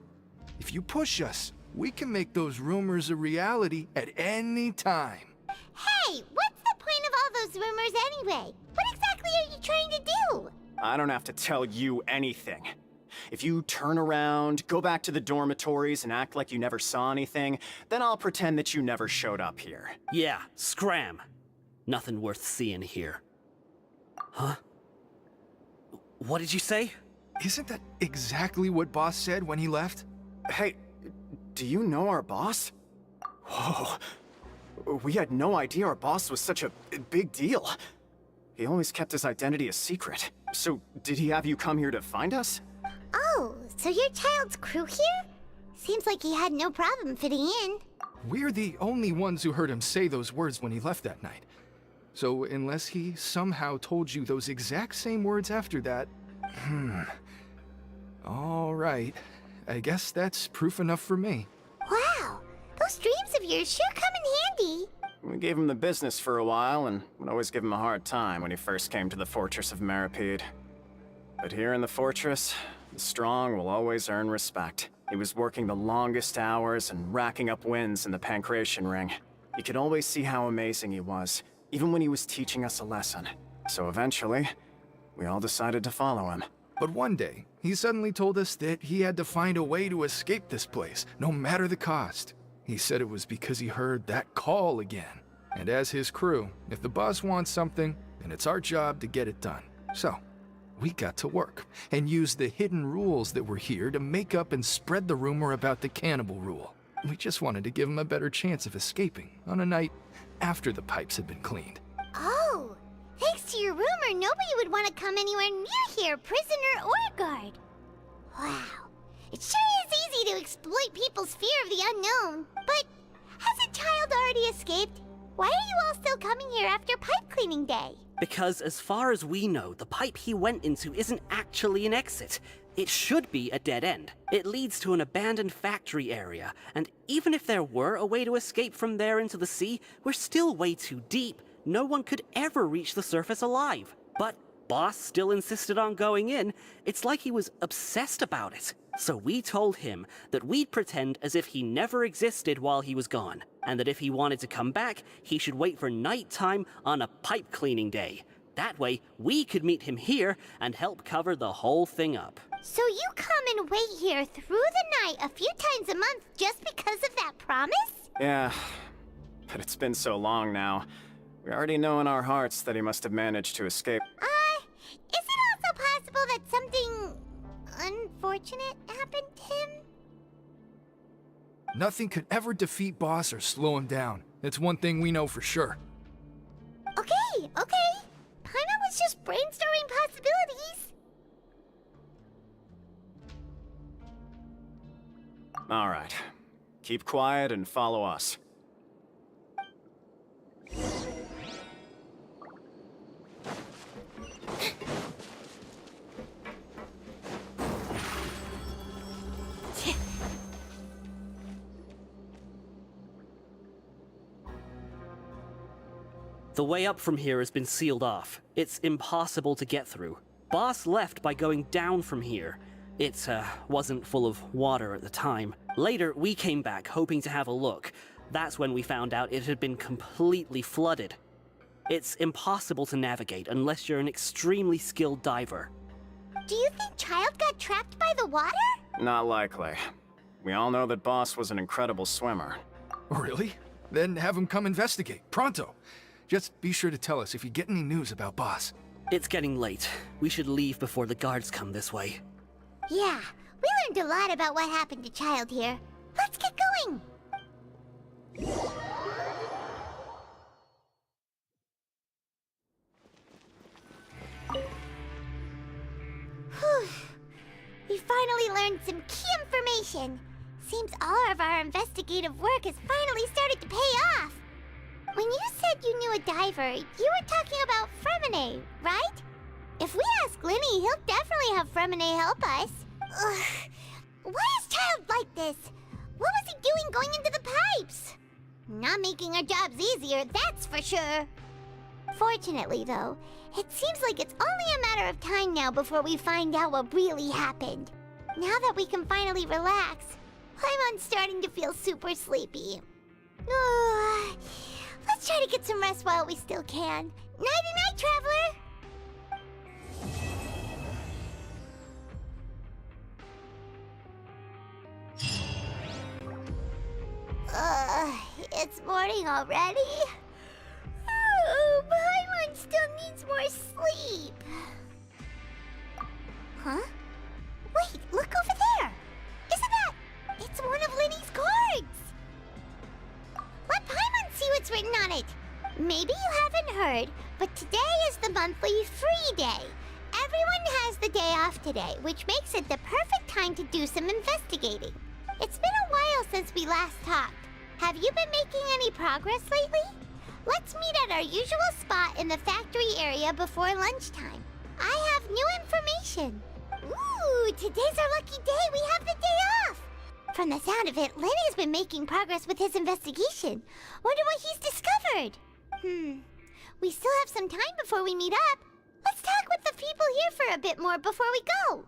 If you push us, we can make those rumors a reality at any time. Hey, what's the point of all those rumors anyway? What exactly are you trying to do? I don't have to tell you anything. If you turn around, go back to the dormitories, and act like you never saw anything, then I'll pretend that you never showed up here. Yeah, scram. Nothing worth seeing here. Huh? What did you say? Isn't that exactly what Boss said when he left? Hey, do you know our boss? Whoa. We had no idea our boss was such a big deal. He always kept his identity a secret. So, did he have you come here to find us? Oh, so you're Child's crew here? Seems like he had no problem fitting in. We're the only ones who heard him say those words when he left that night. So unless he somehow told you those exact same words after that... All right. I guess that's proof enough for me. Wow, those dreams of yours sure come in handy. We gave him the business for a while, and would always give him a hard time when he first came to the Fortress of Meripede. But here in the Fortress, the strong will always earn respect. He was working the longest hours and racking up wins in the Pancration Ring. You could always see how amazing he was, even when he was teaching us a lesson. So eventually, we all decided to follow him. But one day, he suddenly told us that he had to find a way to escape this place, no matter the cost. He said it was because he heard that call again. And as his crew, if the boss wants something, then it's our job to get it done. So, we got to work, and used the hidden rules that were here to make up and spread the rumor about the cannibal rule. We just wanted to give him a better chance of escaping on a night after the pipes had been cleaned. Oh, thanks to your rumor, nobody would want to come anywhere near here, prisoner or guard. Wow, it sure is easy to exploit people's fear of the unknown. But has a child already escaped? Why are you all still coming here after pipe cleaning day? Because as far as we know, the pipe he went into isn't actually an exit. It should be a dead end. It leads to an abandoned factory area, and even if there were a way to escape from there into the sea, we're still way too deep. No one could ever reach the surface alive. But Boss still insisted on going in. It's like he was obsessed about it. So we told him that we'd pretend as if he never existed while he was gone, and that if he wanted to come back, he should wait for nighttime on a pipe cleaning day. That way, we could meet him here and help cover the whole thing up. So you come and wait here through the night a few times a month just because of that promise? Yeah, but it's been so long now. We already know in our hearts that he must have managed to escape. Is it also possible that something unfortunate happened to him? Nothing could ever defeat Boss or slow him down. It's one thing we know for sure. Okay. Paimon was just brainstorming possibilities. All right. Keep quiet and follow us. The way up from here has been sealed off. It's impossible to get through. Boss left by going down from here. It wasn't full of water at the time. Later, we came back hoping to have a look. That's when we found out it had been completely flooded. It's impossible to navigate unless you're an extremely skilled diver. Do you think Child got trapped by the water? Not likely. We all know that Boss was an incredible swimmer. Really? Then have him come investigate, pronto. Just be sure to tell us if you get any news about Boss. It's getting late. We should leave before the guards come this way. Yeah, we learned a lot about what happened to Child here. Let's get going! Whew. We finally learned some key information. Seems all of our investigative work has finally started to pay off. When you said you knew a diver, you were talking about Fremine, right? If we ask Linny, he'll definitely have Fremine help us. Ugh. Why is Child like this? What was he doing going into the pipes? Not making our jobs easier, that's for sure. Fortunately, though, it seems like it's only a matter of time now before we find out what really happened. Now that we can finally relax, I'm starting to feel super sleepy. Let's try to get some rest while we still can. Nighty-night, traveler! It's morning already? Oh, Paimon still needs more sleep. Huh? Wait, look over there! Isn't that... It's one of Linny's cards! Let Paimon see what's written on it! Maybe you haven't heard, but today is the monthly free day. Everyone has the day off today, which makes it the perfect time to do some investigating. It's been a while since we last talked. Have you been making any progress lately? Let's meet at our usual spot in the factory area before lunchtime. I have new information. Ooh, today's our lucky day. We have the day off. From the sound of it, Lenny's been making progress with his investigation. Wonder what he's discovered. We still have some time before we meet up. Let's talk with the people here for a bit more before we go.